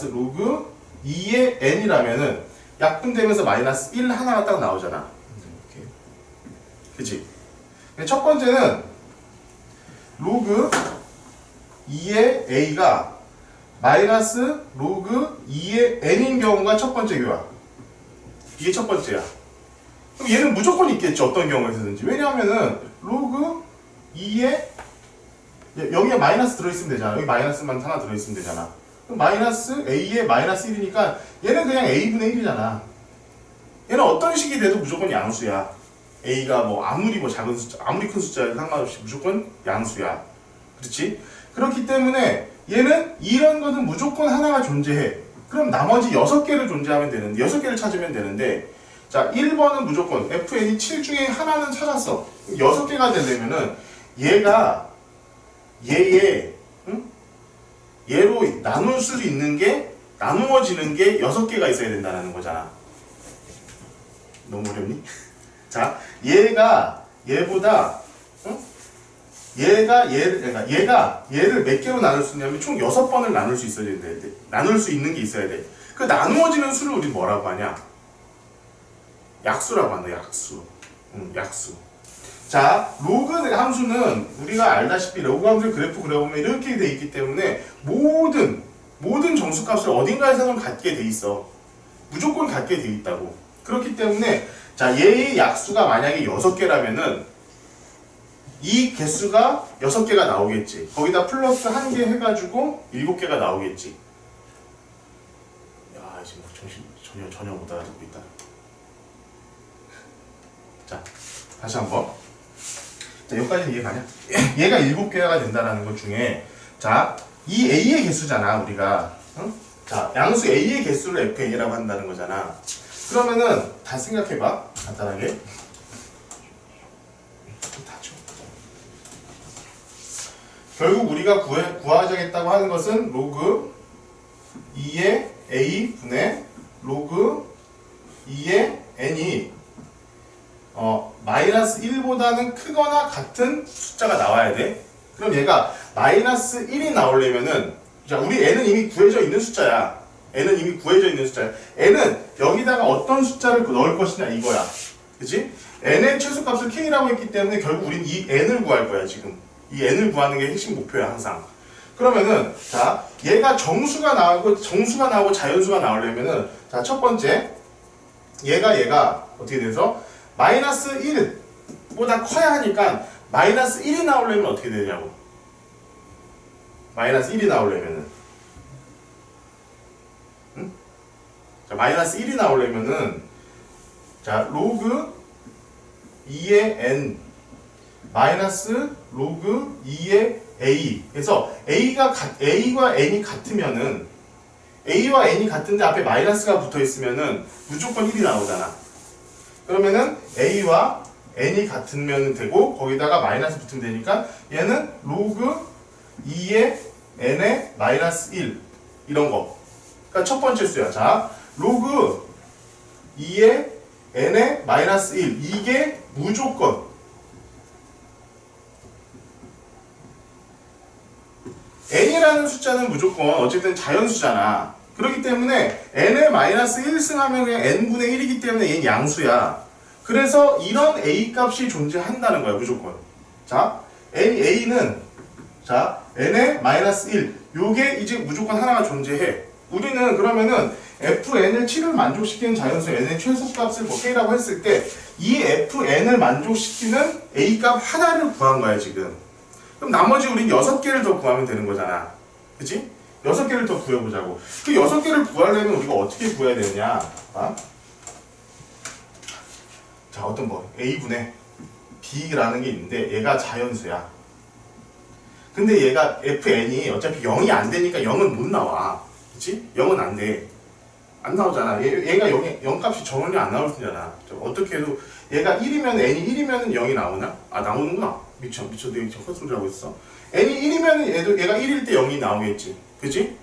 로그 2의 n이라면은 약분되면서 마이너스 1 하나가 딱 나오잖아. 이렇게. 그치? 첫 번째는 로그 2의 a가 마이너스 로그 2의 n인 경우가 첫 번째 교야. 이게 첫 번째야. 그럼 얘는 무조건 있겠지. 어떤 경우에서든지. 왜냐하면은 로그 2의 여기에 마이너스 들어있으면 되잖아. 여기 마이너스만 하나 들어있으면 되잖아. 그럼 마이너스 a의 마이너스 1이니까 얘는 그냥 a분의 1이잖아. 얘는 어떤 식이 돼도 무조건 양수야. a가 뭐 아무리 뭐 작은 숫자, 아무리 큰 숫자에도 상관없이 무조건 양수야. 그렇지? 그렇기 때문에 얘는 이런 것은 무조건 하나가 존재해. 그럼 나머지 6개를 존재하면 되는데 6개를 찾으면 되는데 자 1번은 무조건 fn이 7 중에 하나는 찾았어. 6개가 되려면은 얘가 얘의 얘로 나눌 수 있는 게 나누어지는 게 6개가 있어야 된다는 거잖아. 너무 어렵니? 자 얘가 얘보다 얘가 얘를 몇 개로 나눌 수 있냐면 총 6번을 나눌 수 있어야 돼. 나눌 수 있는 게 있어야 돼. 그 나누어지는 수를 우리 뭐라고 하냐? 약수라고 한다. 약수. 약수. 자, 로그 함수는 우리가 알다시피 로그 함수를 그래프 그려보면 이렇게 돼 있기 때문에 모든 정수값을 어딘가에서는 갖게 돼 있어. 무조건 갖게 돼 있다고. 그렇기 때문에 자, 얘의 약수가 만약에 6개라면은 이 개수가 6개가 나오겠지. 거기다 플러스 1개 해가지고 7개가 나오겠지. 야, 지금 정신 전혀 못 알아듣고 있다. 자, 다시 한번. 자, 여기까지는 이해가냐? 얘가 7개가 된다는 것 중에 자, 이 a의 개수잖아, 우리가. 응? 자, 양수 a의 개수를 fn이라고 한다는 거잖아. 그러면은 다 생각해봐. 간단하게. 결국 우리가 구하자겠다고 하는 것은 로그 2의 a 분의 로그 2의 n이 마이너스 1보다는 크거나 같은 숫자가 나와야 돼. 그럼 얘가 마이너스 1이 나오려면은 자, 우리 n은 이미 구해져 있는 숫자야. n은 이미 구해져 있는 숫자야. n은 여기다가 어떤 숫자를 넣을 것이냐 이거야. 그치? n의 최소값을 k라고 했기 때문에 결국 우린 이 n을 구할 거야 지금. 이 n을 구하는 게 핵심 목표야 항상. 그러면은 자 얘가 정수가 나오고 자연수가 나오려면은 자 첫 번째 얘가 어떻게 돼서 마이너스 1보다 커야 하니까 마이너스 1이 나오려면 어떻게 되냐고. 마이너스 1이 나오려면은 자 마이너스 1이 나오려면은 자 로그 2의 n 마이너스 로그 2의 a. 그래서 a와 n이 같으면은 a와 n이 같은데 앞에 마이너스가 붙어 있으면은 무조건 1이 나오잖아. 그러면은 a와 n이 같으면 되고 거기다가 마이너스 붙으면 되니까 얘는 로그 2의 n의 마이너스 1 이런 거. 그러니까 첫 번째 수야. 자 로그 2의 n의 마이너스 1 이게 무조건 n이라는 숫자는 무조건 어쨌든 자연수잖아. 그렇기 때문에 n의 마이너스 1승하면 그냥 n분의 1이기 때문에 얘는 양수야. 그래서 이런 a 값이 존재한다는 거야 무조건. 자 a는 자 n의 마이너스 1 요게 이제 무조건 하나가 존재해. 우리는 그러면은 fn을 7을 만족시키는 자연수 n의 최소값을 뭐 k라고 했을 때 이 fn을 만족시키는 a 값 하나를 구한 거야 지금. 그럼 나머지 우린 6개를 더 구하면 되는 거잖아. 그치? 6개를 더 구해보자고. 그 6개를 구하려면 우리가 어떻게 구해야 되느냐? 자, 어떤 A분의 B라는 게 있는데 얘가 자연수야. 근데 얘가 fn이 어차피 0이 안 되니까 0은 못 나와. 그치? 0은 안 돼. 안 나오잖아. 얘가 0 값이 전혀 안 나올 수잖아. 어떻게 해도 얘가 1이면 n이 1이면 0이 나오나? 아 나오는구나. 미쳐 내가 헛소리 하고 있어. n이 1이면 얘가 1일 때 0이 나오겠지. 그치?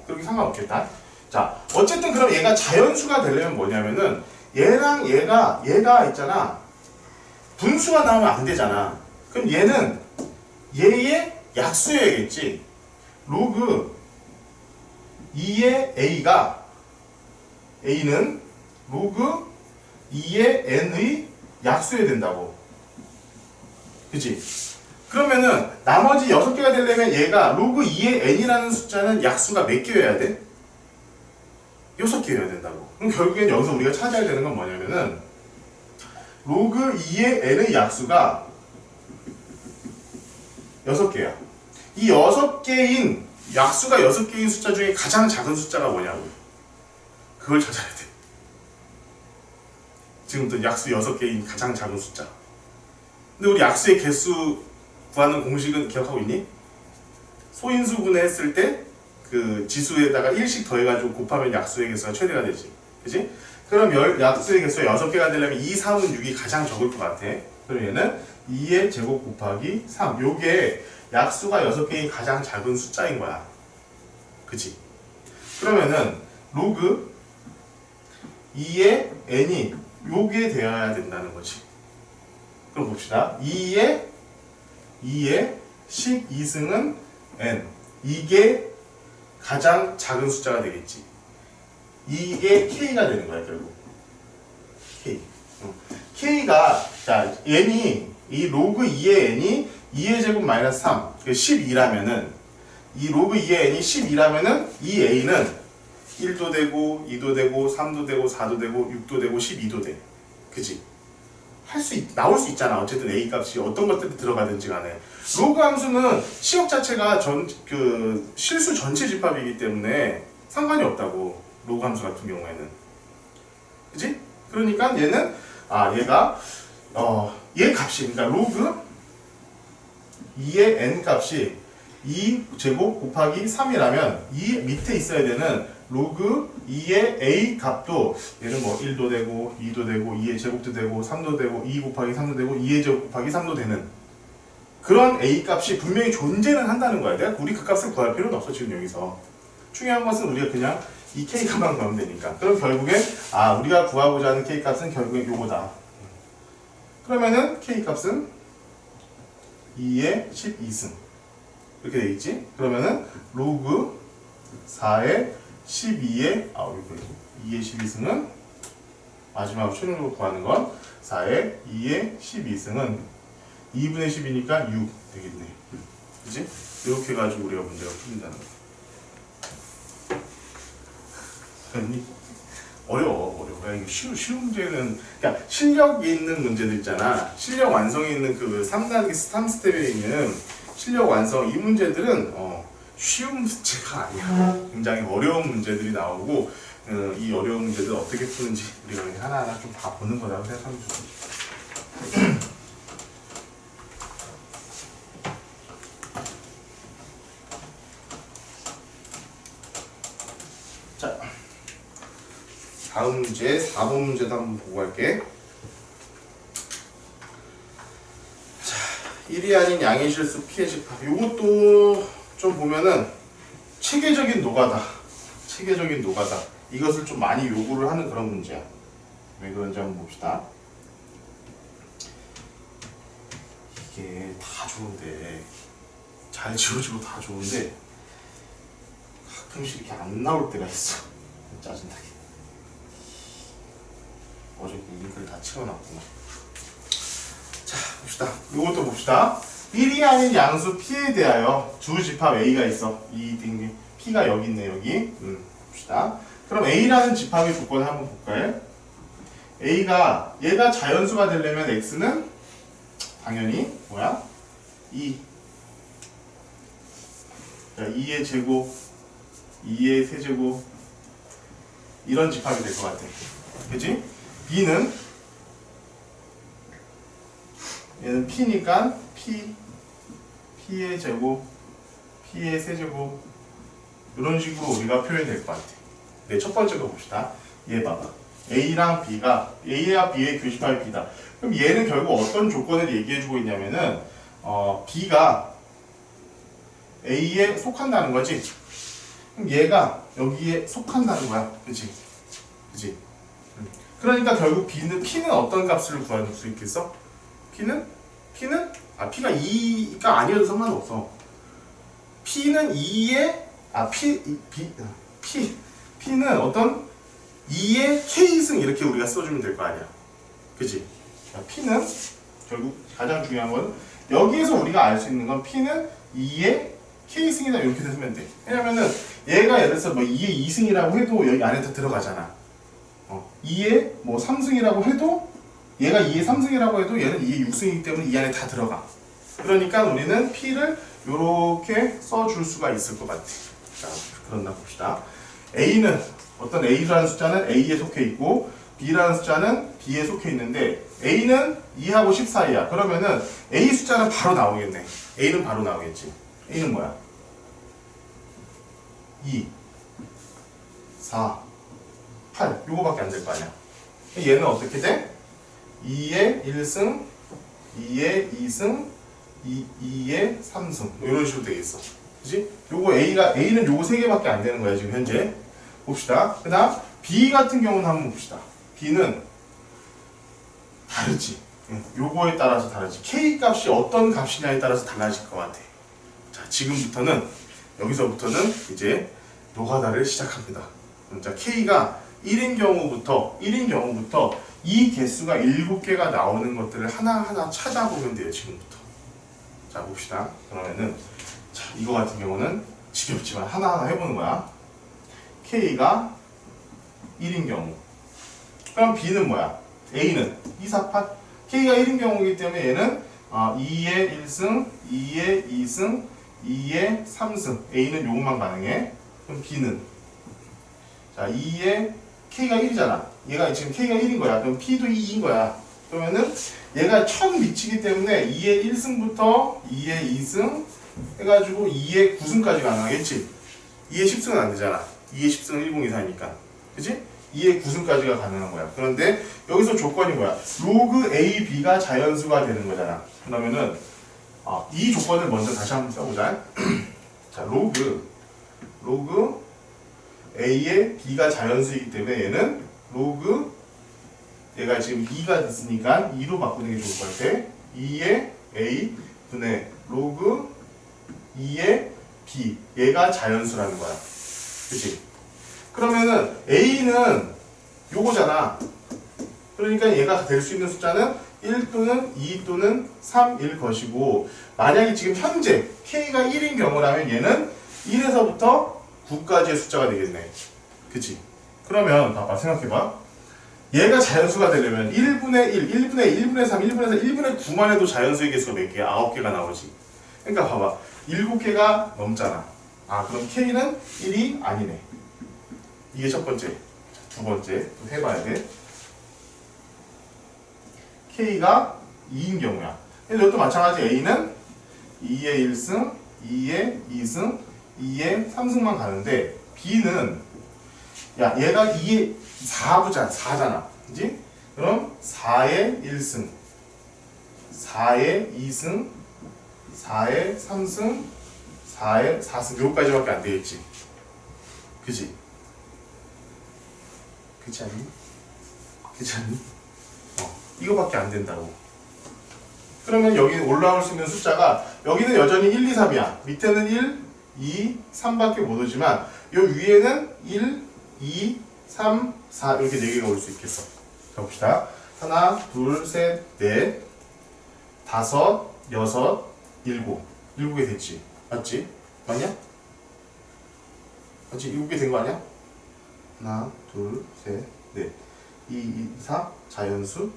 그렇게 상관없겠다. 자, 어쨌든 그럼 얘가 자연수가 되려면 뭐냐면은 얘랑 얘가 있잖아. 분수가 나오면 안 되잖아. 그럼 얘는 얘의 약수여야겠지. 로그 2의 A는 로그 2의 N의 약수여야 된다고. 그치? 그러면은 나머지 6개가 되려면 얘가 로그 2의 N이라는 숫자는 약수가 몇 개여야 돼? 6개여야 된다고. 그럼 결국엔 여기서 우리가 찾아야 되는 건 뭐냐면은 로그 2의 N의 약수가 6개야. 이 6개인 약수가 6개인 숫자 중에 가장 작은 숫자가 뭐냐고. 그걸 찾아야 돼. 지금부터 약수 6개인 가장 작은 숫자. 근데 우리 약수의 개수 구하는 공식은 기억하고 있니? 소인수분해 했을 때 그 지수에다가 1씩 더해가지고 곱하면 약수의 개수가 최대가 되지. 그치? 그럼 약수의 개수가 6개가 되려면 2, 3은 6이 가장 적을 것 같아. 그럼 얘는 2의 제곱 곱하기 3. 요게 약수가 6개인 가장 작은 숫자인 거야. 그치? 그러면은 로그 2의 n이 요게 되어야 된다는 거지. 그럼 봅시다. 2의 12승은 n. 이게 가장 작은 숫자가 되겠지. 이게 k가 되는 거야, 결국. k. k가, 자, n이, 이 로그 2의 n이 2의 제곱 마이너스 3, 12라면은, 이 로그 2의 n이 12라면은, 이 a는 1도 되고, 2도 되고, 3도 되고, 4도 되고, 6도 되고, 12도 돼. 그치? 나올 수 있잖아. 어쨌든 a 값이 어떤 것들이 들어가든지 간에. 로그 함수는 시역 자체가 실수 전체 집합이기 때문에 상관이 없다고. 로그 함수 같은 경우에는. 그치? 그러니까 얘는, 얘 값이, 그러니까 로그 2의 n 값이 2 제곱 곱하기 3이라면 이 밑에 있어야 되는 로그 2의 a 값도 얘는 뭐 1도 되고 2도 되고 2의 제곱도 되고 3도 되고 2 곱하기 3도 되고 2의 제곱 곱하기 3도 되는 그런 a 값이 분명히 존재는 한다는 거야. 내가 우리 그 값을 구할 필요는 없어 지금 여기서. 중요한 것은 우리가 그냥 이 k 값만 구하면 되니까. 그럼 결국엔 우리가 구하고자 하는 k 값은 결국엔 요거다. 그러면은 k 값은 2의 12승 이렇게 되겠지? 그러면은 로그 4의 12의 2의 12승은 마지막으로 최종적으로 구하는 건 4의 2의 12승은 2분의 10이니까 6 되겠네. 그치? 이렇게 해가지고 우리가 문제가 풀린다는 거야. 어려워. 이거 쉬운 문제는, 그러니까 실력 있는 문제들 있잖아. 실력 완성에 있는 그 3단계 3스텝에 있는 실력 완성 이 문제들은 쉬운 문제가 아니야. 굉장히 어려운 문제들이 나오고 이 어려운 문제들 어떻게 푸는지 우리가 하나하나 좀 다 보는 거라고 생각하면 좋습니다. 자, 다음 문제 4번 문제도 한번 보고 갈게. 자, 1이 아닌 양의 실수 피해 집합. 이것도 좀 보면은 체계적인 노가다. 이것을 좀 많이 요구를 하는 그런 문제야. 왜 그런지 한번 봅시다. 이게 다 좋은데, 잘 지워지고 다 좋은데 가끔씩 이렇게 안 나올 때가 있어. 짜증나게. 어저께 링크를 다 채워놨구나. 자, 봅시다. 이것도 봅시다. 1이 아닌 양수 P에 대하여 두 집합 A가 있어. 이 P가 여기 있네, 여기. 봅시다. 그럼 A라는 집합의 조건을 한번 볼까요? 얘가 자연수가 되려면 X는 당연히 뭐야? 2. 자, 2의 제곱, 2의 세제곱 이런 집합이 될 것 같아. 그치? B는 얘는 P니까 P의 제곱, P의 세제곱 이런 식으로 우리가 표현될 것 같아. 네, 첫 번째 거 봅시다. 얘 봐봐. A랑 B가 A와 B의 교집합이 B다. 그럼 얘는 결국 어떤 조건을 얘기해주고 있냐면은 B가 A에 속한다는 거지. 그럼 얘가 여기에 속한다는 거야. 그치? 그치? 그러니까 결국 P는 어떤 값을 구할 수 있겠어? P가 2가 아니어도 상관없어. P는 2의, P는 어떤 2의 K승 이렇게 우리가 써주면 될 거 아니야. 그치? P는 결국 가장 중요한 건 여기에서 우리가 알 수 있는 건 P는 2의 K승이다 이렇게 쓰면 돼. 왜냐면은 얘가 예를 들어서 뭐 2의 2승이라고 해도 여기 안에 다 들어가잖아. 2의 뭐 3승이라고 해도 얘가 2의 3승이라고 해도 얘는 2의 6승이기 때문에 이 안에 다 들어가. 그러니까 우리는 P를 이렇게 써줄 수가 있을 것 같아. 자, 그런다 봅시다. A는 어떤 A라는 숫자는 A에 속해 있고 B라는 숫자는 B에 속해 있는데 A는 2하고 14이야. 그러면은 A 숫자는 바로 나오겠네. A는 바로 나오겠지. A는 뭐야? 2, 4, 8 요거밖에 안 될 거 아니야. 얘는 어떻게 돼? 2의 1승, 2의 2승, 2의 3승 이런 식으로 되겠어. 그치? 요거 A는 요거 3개밖에 안 되는 거야 지금 현재. 봅시다. 그 다음 B 같은 경우는 한번 봅시다. B는 다르지. 요거에 따라서 다르지. K 값이 어떤 값이냐에 따라서 달라질 것 같아. 자, 지금부터는 여기서부터는 이제 노가다를 시작합니다. 자, K가 1인 경우부터 이 개수가 7개가 나오는 것들을 하나하나 찾아보면 돼요. 지금부터. 자, 봅시다. 그러면은 자, 이거 같은 경우는 지겹지만 하나하나 해보는 거야. K가 1인 경우. 그럼 B는 뭐야? A는 2, 4, 8. K가 1인 경우이기 때문에 얘는 2의 1승, 2의 2승, 2의 3승. A는 요것만 가능해. 그럼 B는 자, 2의 K가 1이잖아. 얘가 지금 K가 1인 거야. 그럼 P도 2인 거야. 그러면은 얘가 첫 미치기 때문에 2의 1승부터 2의 2승 해가지고 2의 9승까지 가능하겠지. 2의 10승은 안 되잖아. 2의 10승은 1024니까. 그치? 2의 9승까지가 가능한 거야. 그런데 여기서 조건이 뭐야? 로그 A, B가 자연수가 되는 거잖아. 그러면은 이 조건을 먼저 다시 한번 써보자. 자, 로그 A의 B가 자연수이기 때문에 얘는 로그 얘가 지금 2가 있으니까 2로 바꾸는 게 좋을 것 같아. 2의 A 분의 로그 2의 B 얘가 자연수라는 거야. 그치? 그러면은 A는 요거잖아. 그러니까 얘가 될 수 있는 숫자는 1 또는 2 또는 3일 것이고 만약에 지금 현재 K가 1인 경우라면 얘는 1에서부터 9까지의 숫자가 되겠네. 그치? 그러면 봐봐 생각해봐. 얘가 자연수가 되려면 1분의 1, 1분의 1, 1분의 3, 1분의 4, 1분의 9만 해도 자연수의 개수가 몇 개야? 9개가 나오지. 그러니까 봐봐. 7개가 넘잖아. 그럼 K는 1이 아니네. 이게 첫 번째. 두 번째. 또 해봐야 돼. K가 2인 경우야. 근데 이것도 마찬가지. A는 2의 1승, 2의 2승, 2의 3승만 가는데 B는 야 얘가 2의 4잖아. 그지? 그럼 4의 1승, 4의 2승, 4의 3승, 4의 4승 요거까지밖에 안 되겠지. 그지? 그렇지 않니? 그렇지 않니? 이거밖에 안 된다고. 그러면 여기 올라올 수 있는 숫자가 여기는 여전히 1, 2, 3이야. 밑에는 1, 2, 3밖에 못 오지만 요 위에는 1, 2, 3, 4 이렇게 4개가 올 수 있겠어. 자 봅시다. 하나, 둘, 셋, 넷, 다섯, 여섯, 일곱. 7개 됐지? 맞지? 맞냐? 맞지? 7개 된 거 아니야? 하나, 둘, 셋, 넷. 2, 2, 4 자연수.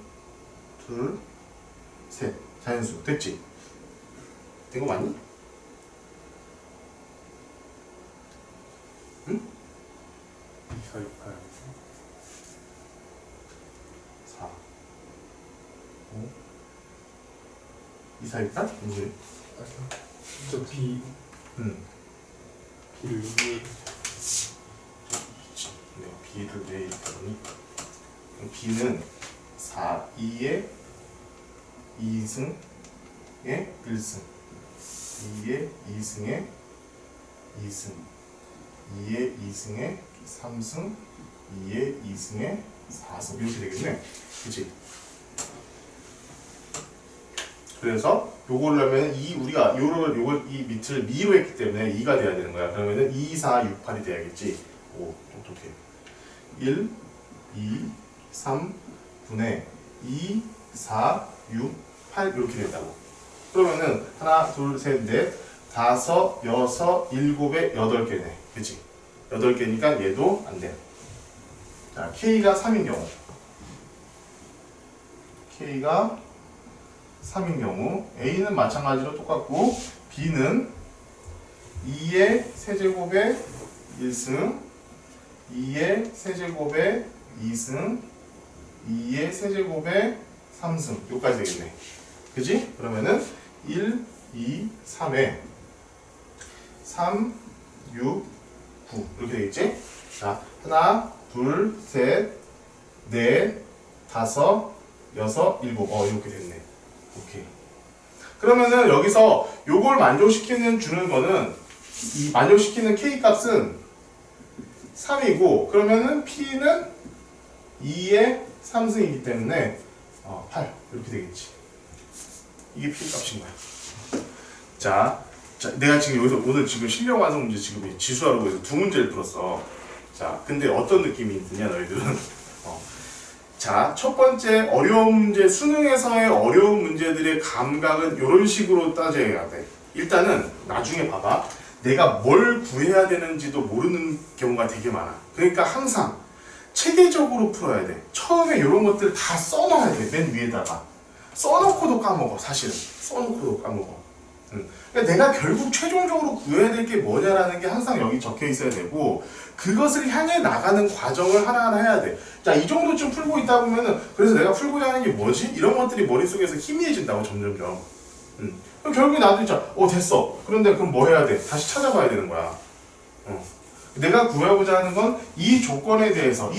둘, 셋 자연수. 됐지? 된 거 맞니? 응? 2, 4, 6, 8 4 5 2, 4, 6, 8? 무슨 소리? 저 B B를 여기 내가 B를 왜 이렇게 하니? B는 2의 2승 1승, 2의 2승에 2승, 2의 2승에 3승, 2의 2승에 4승 이렇게 되겠네. 그치? 그래서 요걸 하면 우리가 요걸 이 밑을 미로 했기 때문에 2가 돼야 되는 거야. 그러면은 2, 4, 6, 8이 돼야겠지. 오, 똑똑해. 1, 2, 3 분의 2, 4, 6, 8 이렇게 된다고. 그러면은 하나, 둘, 셋, 넷, 다섯, 여섯, 일곱에 8개네. 그치? 8개니까 얘도 안 돼. 자, K가 3인 경우. K가 3인 경우 A는 마찬가지로 똑같고 B는 2의 세제곱에 1승 2의 세제곱에 2승 2의 세제곱에 3승 여기까지 되겠네. 그지? 그러면은 1, 2, 3에 3, 6, 9 이렇게 되겠지? 자, 하나, 둘, 셋, 넷, 다섯, 여섯, 일곱 이렇게 됐네. 오케이. 그러면은 여기서 요걸 만족시키는 주는 거는 이 만족시키는 K 값은 3이고 그러면은 P는 2의 3승이기 때문에 8 이렇게 되겠지. 이게 P 값인 거야. 자, 내가 지금 여기서 오늘 지금 실력 완성 문제 지금 지수하라고 해서 2문제를 풀었어. 자, 근데 어떤 느낌이 드냐 너희들은? 자, 첫 번째 어려운 문제, 수능에서의 어려운 문제들의 감각은 이런 식으로 따져야 돼. 일단은 나중에 봐봐. 내가 뭘 구해야 되는지도 모르는 경우가 되게 많아. 그러니까 항상 체계적으로 풀어야 돼. 처음에 이런 것들 다 써놔야 돼. 맨 위에다가. 써놓고도 까먹어, 사실은. 써놓고도 까먹어. 그러니까 내가 결국 최종적으로 구해야 될 게 뭐냐라는 게 항상 여기 적혀 있어야 되고 그것을 향해 나가는 과정을 하나하나 해야 돼. 자, 이 정도쯤 풀고 있다 보면은 그래서 내가 풀고자 하는 게 뭐지? 이런 것들이 머릿속에서 희미해진다고 점점점. 그럼 결국에 나도 진짜 됐어. 그런데 그럼 뭐 해야 돼? 다시 찾아봐야 되는 거야. 내가 구하고자 하는 건 이 조건에 대해서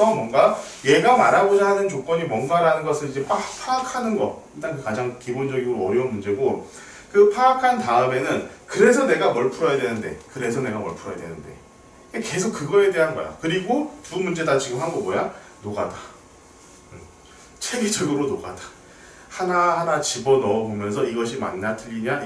뭔가 얘가 말하고자 하는 조건이 뭔가라는 것을 이제 파악하는 거. 일단 그 가장 기본적으로 어려운 문제고 그 파악한 다음에는 그래서 내가 뭘 풀어야 되는데 계속 그거에 대한 거야. 그리고 2문제 다 지금 한 거 뭐야? 노가다. 체계적으로 노가다. 하나하나 집어넣어 보면서 이것이 맞냐 틀리냐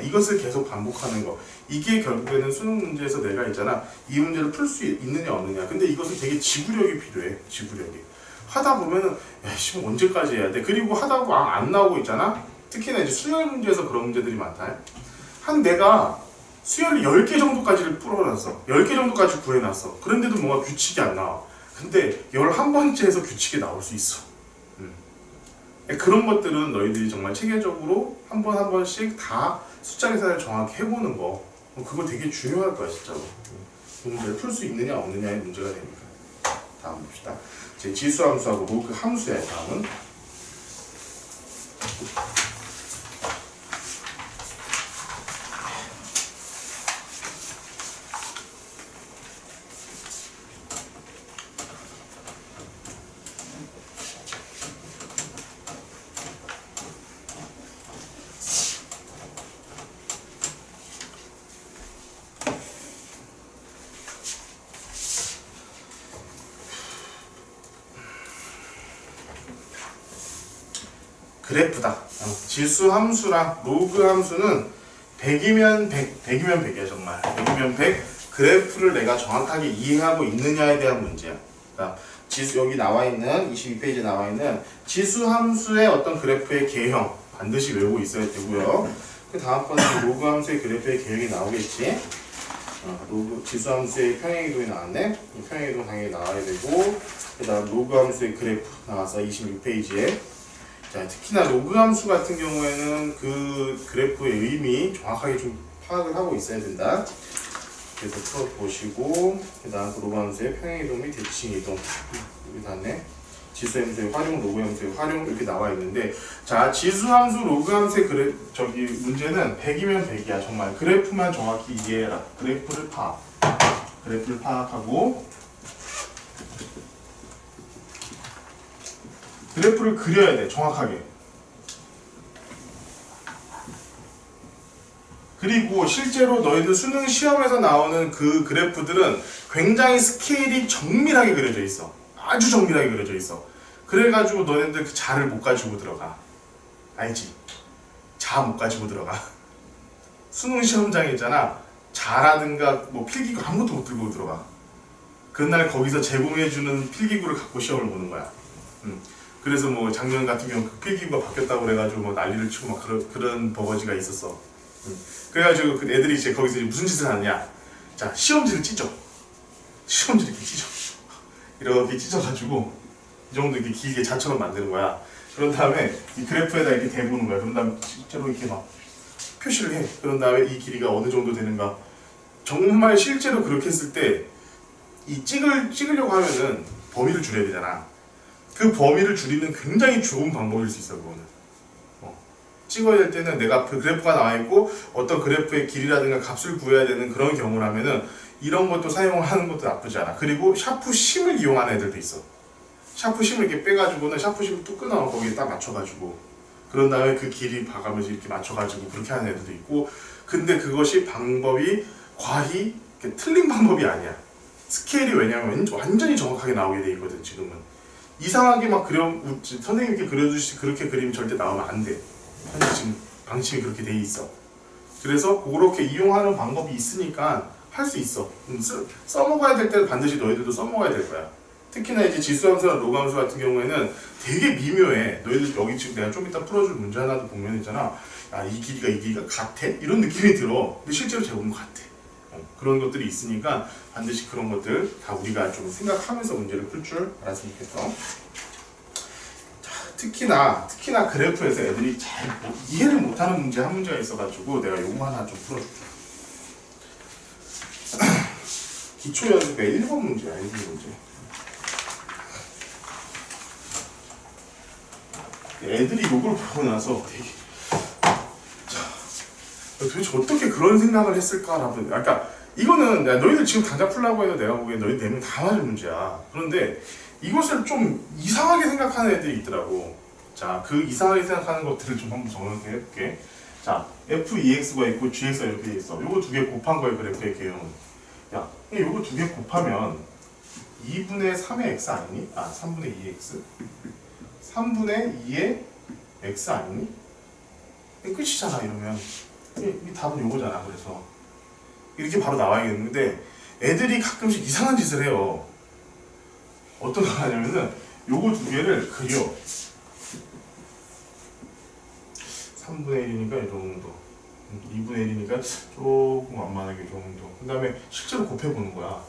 이것을 계속 반복하는 거. 이게 결국에는 수능 문제에서 내가 있잖아. 이 문제를 풀 수 있느냐 없느냐. 근데 이것은 되게 지구력이 필요해. 지구력이. 하다 보면은 야씨 언제까지 해야 돼. 그리고 하다 보면 안 나오고 있잖아. 특히나 이제 수열 문제에서 그런 문제들이 많다. 내가 수열이 10개 정도까지를 풀어놨어. 10개 정도까지 구해놨어. 그런데도 뭔가 규칙이 안 나와. 근데 11번째에서 규칙이 나올 수 있어. 그런 것들은 너희들이 정말 체계적으로 한 번씩 다 숫자 계산을 정확히 해보는 거. 그거 되게 중요할 거야, 진짜로. 그 문제를 풀 수 있느냐 없느냐의 문제가 되니까. 다음 봅시다. 제 지수함수하고 로그 함수야, 다음은. 그래프다. 지수 함수랑 로그 함수는 100이면 100이야 정말. 100이면 100 그래프를 내가 정확하게 이해하고 있느냐에 대한 문제야. 그러니까 지수 여기 나와 있는 22페이지에 나와 있는 지수 함수의 어떤 그래프의 개형 반드시 외우고 있어야 되고요. 그 다음번에 로그 함수의 그래프의 개형이 나오겠지. 로그 지수 함수의 평행이동이 나왔네. 평행이동 당연히 나와야 되고 그다음 로그 함수의 그래프 나와서 26페이지에 자, 특히나 로그 함수 같은 경우에는 그 그래프의 의미 정확하게 좀 파악을 하고 있어야 된다. 그래서 풀어보시고 그 다음 로그 함수의 평행이동 및 대칭이동 여기 나왔네. 지수 함수의 활용, 로그 함수의 활용 이렇게 나와 있는데 자, 지수 함수, 로그 함수의 문제는 100이면 100이야. 정말 그래프만 정확히 이해해라. 그래프를 파악하고 그래프를 그려야 돼. 정확하게. 그리고 실제로 너희들 수능 시험에서 나오는 그 그래프들은 굉장히 스케일이 정밀하게 그려져 있어. 아주 정밀하게 그려져 있어. 그래가지고 너희들 그 자를 못 가지고 들어가. 알지? 자 못 가지고 들어가. 수능 시험장에 있잖아. 자라든가 뭐 필기구 아무것도 못 들고 들어가. 그날 거기서 제공해주는 필기구를 갖고 시험을 보는 거야. 그래서 뭐 작년 같은 경우 그 필기구가 바뀌었다고 그래가지고 뭐 난리를 치고 막 그런 버거지가 있었어. 그래가지고 그 애들이 이제 거기서 이제 무슨 짓을 하느냐. 자, 시험지를 찢어. 시험지를 이렇게 찢어. 이렇게 찢어가지고 이 정도 이렇게 길게 자처럼 만드는 거야. 그런 다음에 이 그래프에다 이렇게 대보는 거야. 그런 다음에 실제로 이렇게 막 표시를 해. 그런 다음에 이 길이가 어느 정도 되는가. 정말 실제로 그렇게 했을 때 이 찍으려고 하면은 범위를 줄여야 되잖아. 그 범위를 줄이는 굉장히 좋은 방법일 수 있어, 그거는. 찍어야 될 때는 내가 그 그래프가 나와 있고 어떤 그래프의 길이라든가 값을 구해야 되는 그런 경우라면은 이런 것도 사용하는 것도 나쁘지 않아. 그리고 샤프심을 이용하는 애들도 있어. 샤프심을 이렇게 빼가지고는 샤프심을 뚝 끊어 거기에 딱 맞춰가지고 그런 다음에 그 길이 봐가면서 이렇게 맞춰가지고 그렇게 하는 애들도 있고. 근데 그것이 방법이 과히 틀린 방법이 아니야. 스케일이 왜냐면 완전히 정확하게 나오게 돼 있거든. 지금은 이상하게 막 선생님께 그려주시 그렇게 그림이 절대 나오면 안 돼. 현재 지금 방침이 그렇게 돼 있어. 그래서 그렇게 이용하는 방법이 있으니까 할 수 있어. 써먹어야 될 때는 반드시 너희들도 써먹어야 될 거야. 특히나 이제 지수함수나 로그함수 같은 경우에는 되게 미묘해. 너희들 여기 지금 내가 좀 이따 풀어줄 문제 하나도 보면 있잖아. 야, 이 길이가 같아? 이런 느낌이 들어. 근데 실제로 제곱은 같아. 그런 것들이 있으니까 반드시 그런 것들 다 우리가 좀 생각하면서 문제를 풀 줄 알았으면 좋겠어. 자, 특히나 그래프에서 애들이 잘 이해를 못하는 문제 한 문제가 있어가지고 내가 요거 하나 좀 풀어줄게. 기초연습의 1번 문제야. 1번 문제. 애들이 요걸 보고 나서 되게 도대체 어떻게 그런 생각을 했을까라는. 그러니까 이거는 너희들 지금 당장 풀라고 해도 내가 보기엔 너희 내면 다 맞을 문제야. 그런데 이것을 좀 이상하게 생각하는 애들이 있더라고. 자, 그 이상하게 생각하는 것들을 좀 한번 정리해 볼게. 자, f2x가 있고 gx가 이렇게 돼 있어. 요거 두 개 곱한 거야, 그래프의 개형은. 야, 요거 두 개 곱하면 2분의 3의 x 아니니? 아, 3분의 2x 3분의 2의 x 아니니? 끝이잖아. 이러면 이 답은 요거잖아. 그래서 이렇게 바로 나와야겠는데 애들이 가끔씩 이상한 짓을 해요. 어떤 거 하냐면은 요거 두 개를 그려. 3분의 1이니까 이 정도, 2분의 1이니까 조금 완만하게 이 정도. 그 다음에 실제로 곱해보는 거야.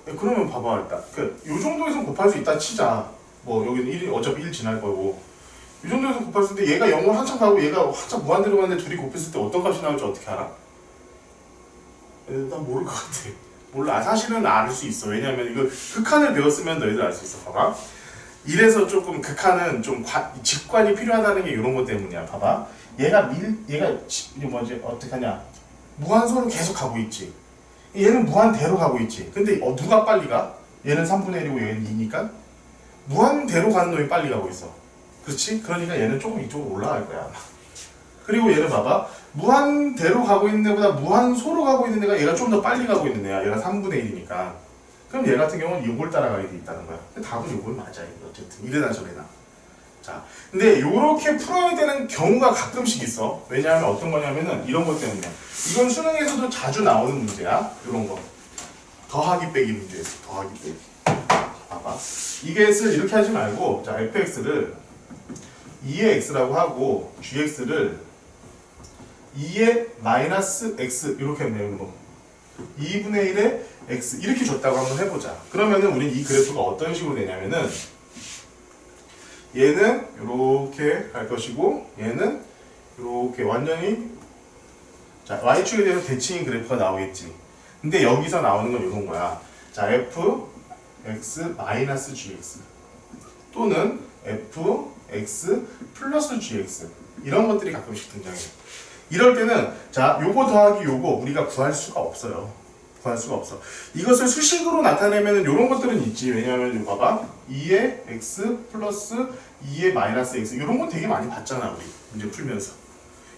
그러면 봐봐. 일단 요 정도에서 곱할 수 있다 치자. 뭐 여기는 1이 어차피 1 지날 거고 이 정도에서 곱했을 때 얘가 0을 한참 가고 얘가 한참 무한대로 가는데 둘이 곱했을 때 어떤 값이 나올지 어떻게 알아? 난 모를 것 같아. 몰라. 사실은 알 수 있어. 왜냐면 이거 극한을 배웠으면 너희들 알 수 있어. 봐봐. 이래서 조금 극한은 좀 직관이 필요하다는 게 이런 것 때문이야. 봐봐. 얘가 뭐지? 어떻게 하냐? 무한소로 계속 가고 있지. 얘는 무한대로 가고 있지. 근데 누가 빨리 가? 얘는 3분의 1이고 얘는 2니까 무한대로 가는 놈이 빨리 가고 있어. 그렇지? 그러니까 얘는 조금 이쪽으로 올라갈 거야. 그리고 얘를 봐봐. 무한대로 가고 있는 애보다 무한소로 가고 있는 애가 얘가 좀 더 빨리 가고 있는 애야. 얘가 3분의 1이니까. 그럼 얘 같은 경우는 이걸 따라가게 돼 있다는 거야. 근데 답은 이걸 맞아. 어쨌든 이래나 저래나. 자, 근데 요렇게 풀어야 되는 경우가 가끔씩 있어. 왜냐하면 어떤 거냐면은 이런 것 때문에. 이건 수능에서도 자주 나오는 문제야. 이런 거. 더하기 빼기 문제였어. 더하기 빼기. 봐봐. 이게를 이렇게 하지 말고, 자, fx를 2의 x라고 하고, gx를 2의 마이너스 x 이렇게 했네요. 뭐. 2분의 1의 x 이렇게 줬다고 한번 해보자. 그러면은 우린 이 그래프가 어떤 식으로 되냐면은 얘는 이렇게 갈 것이고 얘는 이렇게 완전히 자 y축에 대해서 대칭인 그래프가 나오겠지. 근데 여기서 나오는 건 이런 거야. 자 f x 마이너스 gx 또는 f x 플러스 gx 이런 것들이 가끔씩 등장해. 이럴 때는 자 요거 더하기 요거 우리가 구할 수가 없어요. 구할 수가 없어. 이것을 수식으로 나타내면 이런 것들은 있지. 왜냐하면 이거 봐봐. 2의 x 플러스 2의 마이너스 x 이런 건 되게 많이 봤잖아 우리 문제 풀면서.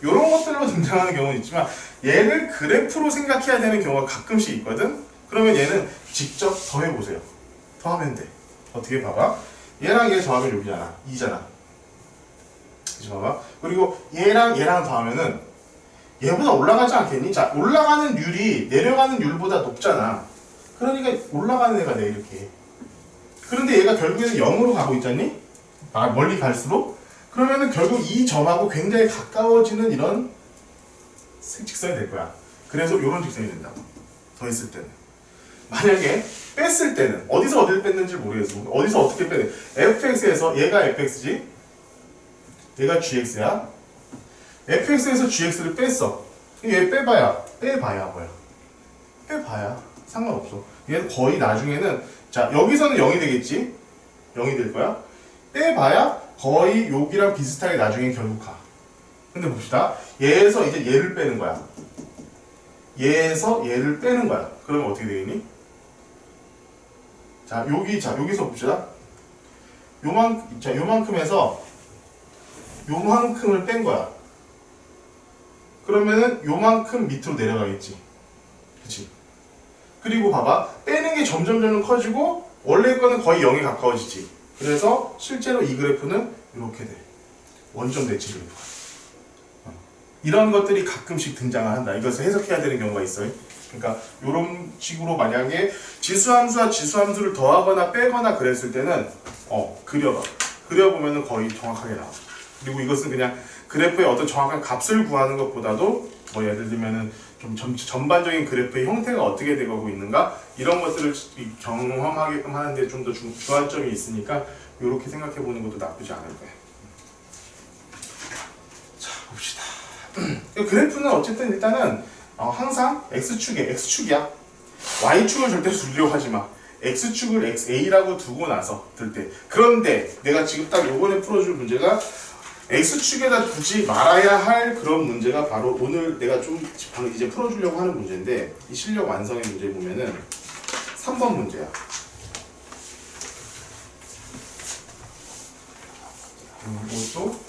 이런 것들로 등장하는 경우는 있지만 얘를 그래프로 생각해야 되는 경우가 가끔씩 있거든. 그러면 얘는 직접 더해보세요. 더하면 돼. 어떻게 봐봐. 얘랑 얘 더하면 여기잖아. 2잖아. 그치 봐봐. 그리고 얘랑 더하면은 얘보다 올라가지 않겠니? 자, 올라가는 율이 내려가는 율보다 높잖아. 그러니까 올라가는 애가 돼 이렇게. 그런데 얘가 결국에는 0으로 가고 있잖니? 멀리 갈수록? 그러면은 결국 이 점하고 굉장히 가까워지는 이런 직선이 될 거야. 그래서 이런 직선이 된다고. 더했을 때는. 만약에 뺐을 때는 어디서 어디를 뺐는지 모르겠어. 어디서 어떻게 빼는? fx에서 얘가 fx지? 얘가 gx야. fx에서 gx를 뺐어. 얘 빼봐야 뭐야? 빼봐야 상관없어. 얘 거의 나중에는 자 여기서는 0이 되겠지? 0이 될 거야. 빼봐야 거의 여기랑 비슷하게 나중에 결국 가. 근데 봅시다. 얘에서 이제 얘를 빼는 거야. 얘에서 얘를 빼는 거야. 그러면 어떻게 되겠니? 자 여기서 봅시다. 요만큼에서 요만큼을 뺀 거야. 그러면은 요만큼 밑으로 내려가겠지. 그치? 그리고 봐봐. 빼는 게 점점 커지고 원래 거는 거의 0에 가까워지지. 그래서 실제로 이 그래프는 이렇게 돼. 원점 대칭 그래프가. 이런 것들이 가끔씩 등장을 한다. 이것을 해석해야 되는 경우가 있어요. 그러니까 이런 식으로 만약에 지수함수와 지수함수를 더하거나 빼거나 그랬을 때는 그려봐. 그려보면은 거의 정확하게 나와. 그리고 이것은 그냥 그래프의 어떤 정확한 값을 구하는 것보다도 뭐 예를 들면은 좀 전반적인 그래프의 형태가 어떻게 되고 있는가 이런 것들을 경험하게끔 하는데 좀 더 주안점이 있으니까 이렇게 생각해 보는 것도 나쁘지 않을 거예요. 자 봅시다. 그래프는 어쨌든 일단은 항상 x축이야. y축을 절대 두려고 하지 마. x축을 xa라고 두고 나서 들 때. 그런데 내가 지금 딱 요번에 풀어줄 문제가 x축에다 두지 말아야 할 그런 문제가 바로 오늘 내가 좀 이제 풀어주려고 하는 문제인데 이 실력 완성의 문제 보면은 3번 문제야. 이것도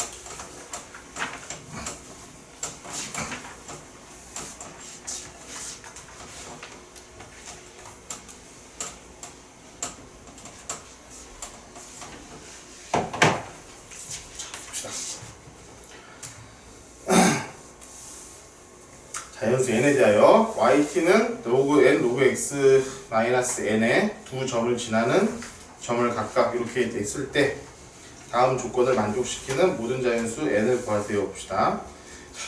자연수 n에 대하여 yt는 로그 n 로그 x 마이너스 n의 두 점을 지나는 점을 각각 이렇게 했을 때 다음 조건을 만족시키는 모든 자연수 n을 구하세요 봅시다.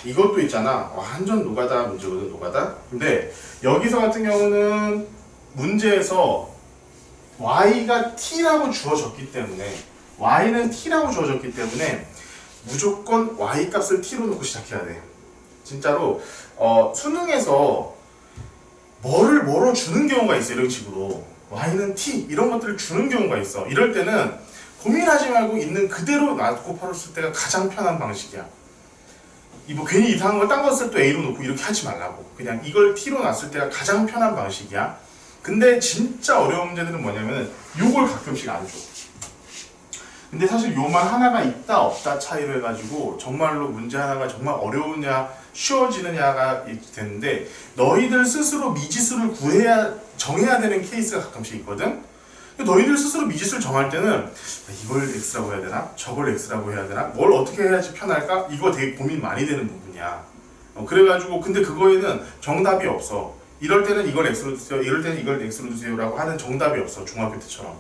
이것도 있잖아. 완전 노가다 문제거든. 노가다. 근데 여기서 같은 경우는 문제에서 y가 t라고 주어졌기 때문에 y는 t라고 주어졌기 때문에 무조건 y 값을 t로 놓고 시작해야 돼. 진짜로 수능에서 뭐로 주는 경우가 있어. 이런 식으로 y는 t 이런 것들을 주는 경우가 있어. 이럴 때는 고민하지 말고 있는 그대로 놔두고 풀었을 때가 가장 편한 방식이야. 뭐 괜히 이상한 걸 딴 거 쓸 또 a로 놓고 이렇게 하지 말라고. 그냥 이걸 t로 놨을 때가 가장 편한 방식이야. 근데 진짜 어려운 문제들은 뭐냐면은 요걸 가끔씩 안 줘. 근데 사실 요만 하나가 있다 없다 차이로 해가지고 정말로 문제 하나가 정말 어려우냐 쉬워지느냐가 되는데 너희들 스스로 미지수를 정해야 되는 케이스가 가끔씩 있거든. 너희들 스스로 미지수를 정할 때는 이걸 x라고 해야 되나? 저걸 x라고 해야 되나? 뭘 어떻게 해야지 편할까? 이거 되게 고민 많이 되는 부분이야. 그래가지고 근데 그거에는 정답이 없어. 이럴 때는 이걸 x로 두세요. 이럴 때는 이걸 x로 두세요라고 하는 정답이 없어. 중학교 때처럼.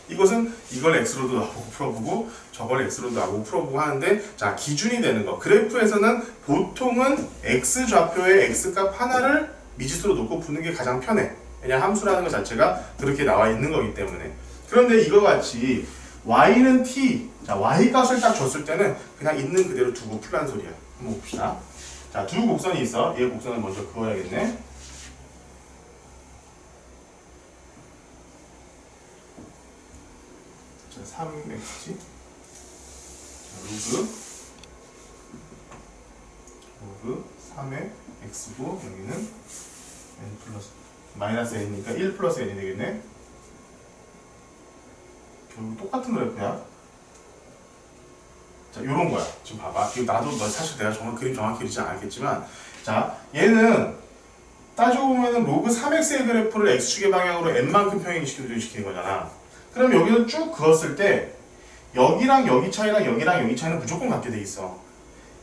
이것은 이걸 x로도 놔보고 풀어보고 저걸 x로도 놔보고 풀어보고 하는데 자 기준이 되는 거. 그래프에서는 보통은 x좌표의 x값 하나를 미지수로 놓고 푸는 게 가장 편해. 그냥 함수라는 것 자체가 그렇게 나와 있는 거기 때문에. 그런데 이거 같이 y는 t, 자 y 값을 딱 줬을 때는 그냥 있는 그대로 두고 풀란 소리야. 한번 봅시다. 자, 두 곡선이 있어. 얘 곡선을 먼저 그어야겠네. 자, 3x지. 로그 3의 x고 여기는 n 플러스 마이너스 n이니까 1 플러스 n이 되겠네. 결국 똑같은 그래프야. 자, 요런 거야. 지금 봐봐. 이거 나도 사실 내가 정말 그림 정확히 그리지 않겠지만, 자, 얘는 따지고 보면은 로그 3x의 그래프를 x축의 방향으로 n만큼 평행시키는 거잖아. 그럼 여기를 쭉 그었을 때 여기랑 여기 차이랑 여기랑 여기 차이는 무조건 같게 돼 있어.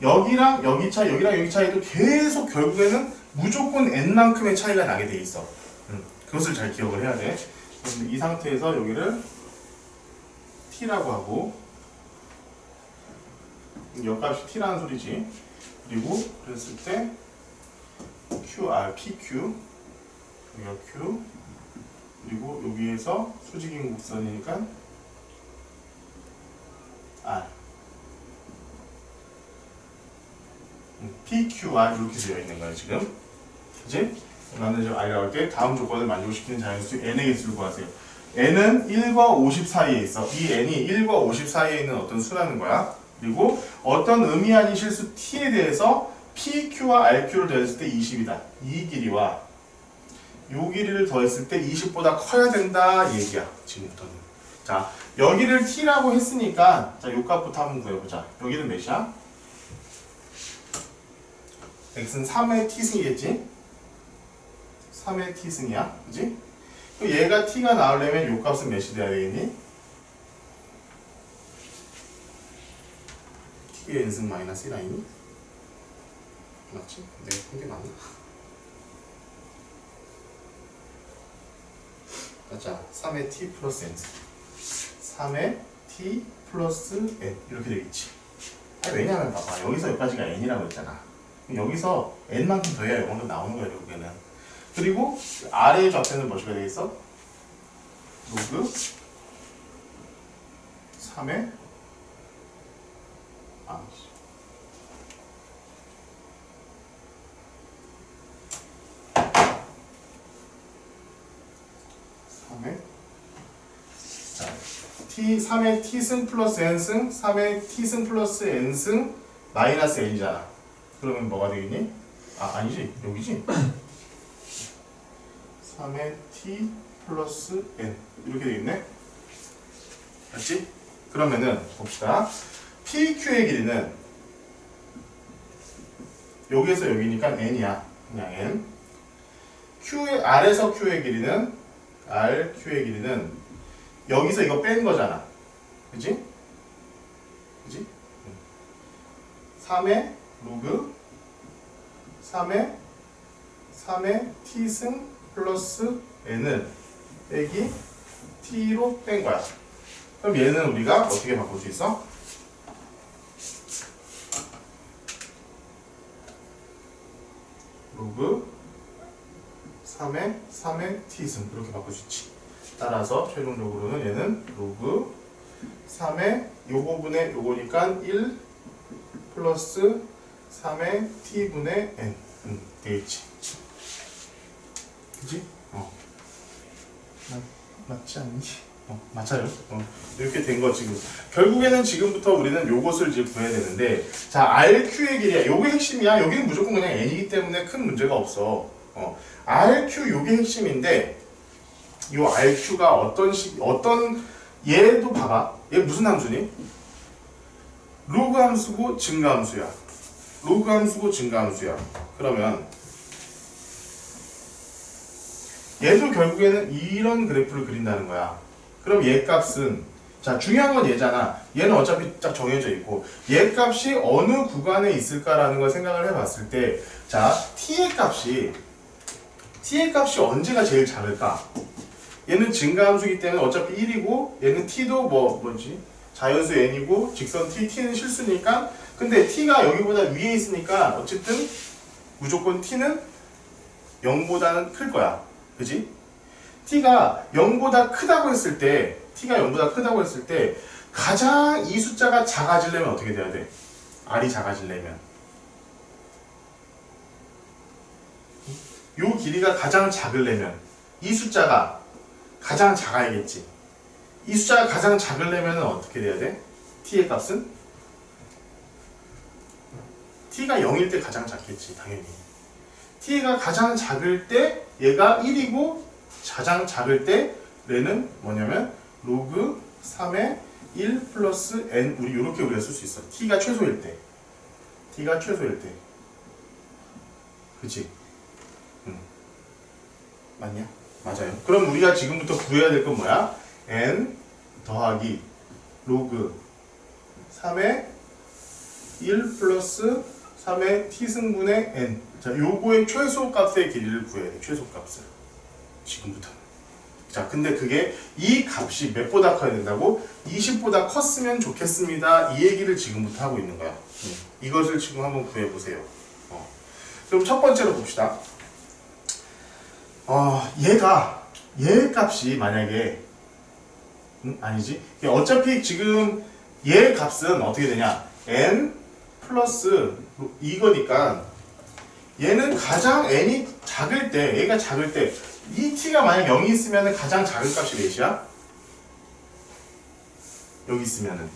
여기랑 여기 차이, 여기랑 여기 차이도 계속 결국에는 무조건 n만큼의 차이가 나게 돼 있어. 그것을 잘 기억을 해야 돼. 이 상태에서 여기를 t라고 하고, 역값이 t라는 소리지. 그리고 그랬을 때 qr, pq, 여기가 q, 그리고 여기에서 수직인 곡선이니까 r, pqr 이렇게 되어 있는 거야 지금. 그치? 나는 이제 r이라고 할게. 다음 조건을 만족시키는 자연수 n의 개수를 구하세요. n은 1과 50 사이에 있어. 이 n이 1과 50 사이에 있는 어떤 수라는 거야. 그리고 어떤 의미 아닌 실수 t에 대해서 pq와 rq를 더했을 때 20이다. 이 길이와 이 길이를 더했을 때 20보다 커야 된다 얘기야. 지금부터는. 자, 여기를 t라고 했으니까 자, 요 값부터 한번 구해보자. 여기는 몇이야? x는 3의 t승이겠지? 3의 t승이야. 그지? 얘가 t가 나오려면 요 값은 몇이 돼야 되겠니? t의 n승 마이너스 1아니니? 맞지? 내가 푼 게 맞나? 자, 3의 t 플러스 n 3의 t 플러스 n 이렇게 되겠지. 아니, 왜냐면 봐봐, 여기서 여기까지가 n이라고 했잖아. 여기서 n만큼 더해야 이만큼 나오는 거야 결국에는. 그리고 아래의 좌표는 뭐가 되겠어? 로그 3의 3의 t승 플러스 n승 3의 t승 플러스 n승 마이너스 n이잖아. 그러면 뭐가 되겠니? 아니지. 여기지? 3의 t 플러스 n 이렇게 되겠네? 맞지? 그러면은 봅시다. PQ의 길이는 여기에서 여기니까 n이야. 그냥 n. Q의 R에서 Q의 길이는 RQ의 길이는 여기서 이거 뺀 거잖아. 그지? 그지? 3의 로그 3의 t승 플러스 n을 빼기 t로 뺀 거야. 그럼 얘는 우리가 어떻게 바꿀 수 있어? 로그 3의 t승 이렇게 바꿀 수 있지. 따라서 최종적으로는 얘는 로그 3의 요거분의 요거니까 1 플러스 3의 t분의 n 되겠지. 그치? 맞지 않니? 맞아요. 이렇게 된 거 지금. 결국에는 지금부터 우리는 요것을 이제 구해야 되는데, 자, RQ의 길이야. 요게 핵심이야. 여기는 무조건 그냥 n이기 때문에 큰 문제가 없어. RQ 요게 핵심인데, 요 RQ가 얘도 봐봐. 얘 무슨 함수니? 로그 함수고 증가함수야. 로그 함수고 증가함수야. 그러면 얘도 결국에는 이런 그래프를 그린다는 거야. 그럼 얘 값은, 자, 중요한 건 얘잖아. 얘는 어차피 딱 정해져 있고, 얘 값이 어느 구간에 있을까라는 걸 생각을 해봤을 때, 자, t의 값이 언제가 제일 작을까? 얘는 증가함수이기 때문에 어차피 1이고, 얘는 t도 뭐지? 자연수 n이고, 직선 t는 실수니까, 근데 t가 여기보다 위에 있으니까, 어쨌든, 무조건 t는 0보다는 클 거야. 그지? t가 0보다 크다고 했을 때, 가장 이 숫자가 작아지려면 어떻게 돼야 돼? r이 작아지려면. 요 길이가 가장 작으려면, 이 숫자가 가장 작아야겠지. 이 숫자가 가장 작으려면 어떻게 돼야 돼? t의 값은? t가 0일 때 가장 작겠지, 당연히. t가 가장 작을 때 얘가 1이고 가장 작을 때 얘는 뭐냐면 로그 3의 1 플러스 n 우리 이렇게 우리가 쓸 수 있어. t가 최소일 때. t가 최소일 때. 그치? 맞냐? 맞아요. 그럼 우리가 지금부터 구해야 될 건 뭐야? n 더하기 로그 3의 1 플러스 3의 t승분의 n. 자, 요거의 최소값의 길이를 구해야 돼. 최소값을. 지금부터. 자, 근데 그게 이 값이 몇보다 커야 된다고? 20보다 컸으면 좋겠습니다. 이 얘기를 지금부터 하고 있는 거야. 이것을 지금 한번 구해보세요. 그럼 첫 번째로 봅시다. 얘 값이 만약에 아니지. 어차피 지금 얘 값은 어떻게 되냐? n 플러스 이거니까 얘는 가장 n이 작을 때, 얘가 작을 때 이 t가 만약 0이 있으면 가장 작은 값이 몇이야? 여기 있으면은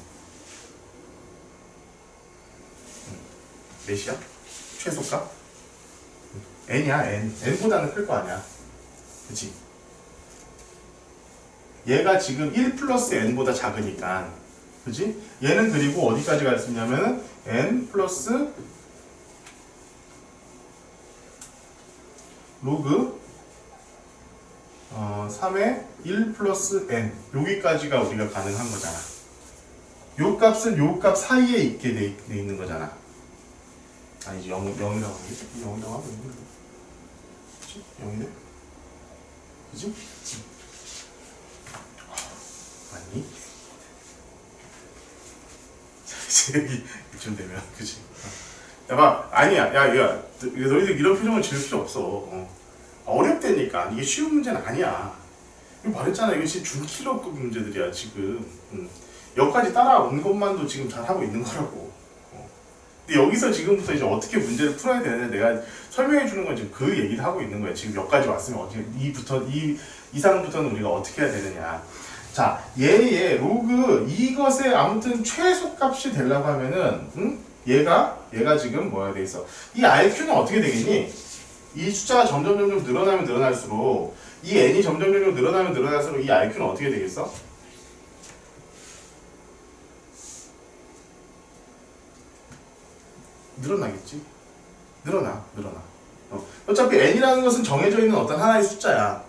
몇이야? 최소값? n이야. n보다는 클 거 아니야. 그치? 얘가 지금 1 플러스 n보다 작으니까 그치? 얘는 그리고 어디까지 갈 수 있냐면은 n 플러스 로그 3의 1 플러스 n 여기까지가 우리가 가능한 거잖아. 요 값은 요 값 사이에 있게 돼 있는 거잖아. 아니지 0이라고 하겠지? 0이라고 하고 있는 거지. 그치? 0이네? 그치? 맞니? 여기 이쯤 되면 그치? 야봐 아니야 야 너희들 이런 표정을 지을 필요 없어. 어렵다니까. 이게 쉬운 문제는 아니야. 이거 말했잖아. 이거 지금 준킬러급 문제들이야 지금. 여기까지 따라온 것만도 지금 잘하고 있는 거라고. 근데 여기서 지금부터 이제 어떻게 문제를 풀어야 되느냐 내가 설명해 주는 건 지금 그 얘기를 하고 있는 거야. 지금 여기까지 왔으면 어떻게 이 이상부터는 우리가 어떻게 해야 되느냐. 자, 얘의 로그 이것의 아무튼 최소값이 되려고 하면은 얘가 지금 뭐야 돼 있어. 이 RQ는 어떻게 되겠니? 이 숫자가 점점 늘어나면 늘어날수록 이 n이 점점 늘어나면 늘어날수록 이 RQ는 어떻게 되겠어? 늘어나겠지. 늘어나. 어차피 n이라는 것은 정해져 있는 어떤 하나의 숫자야.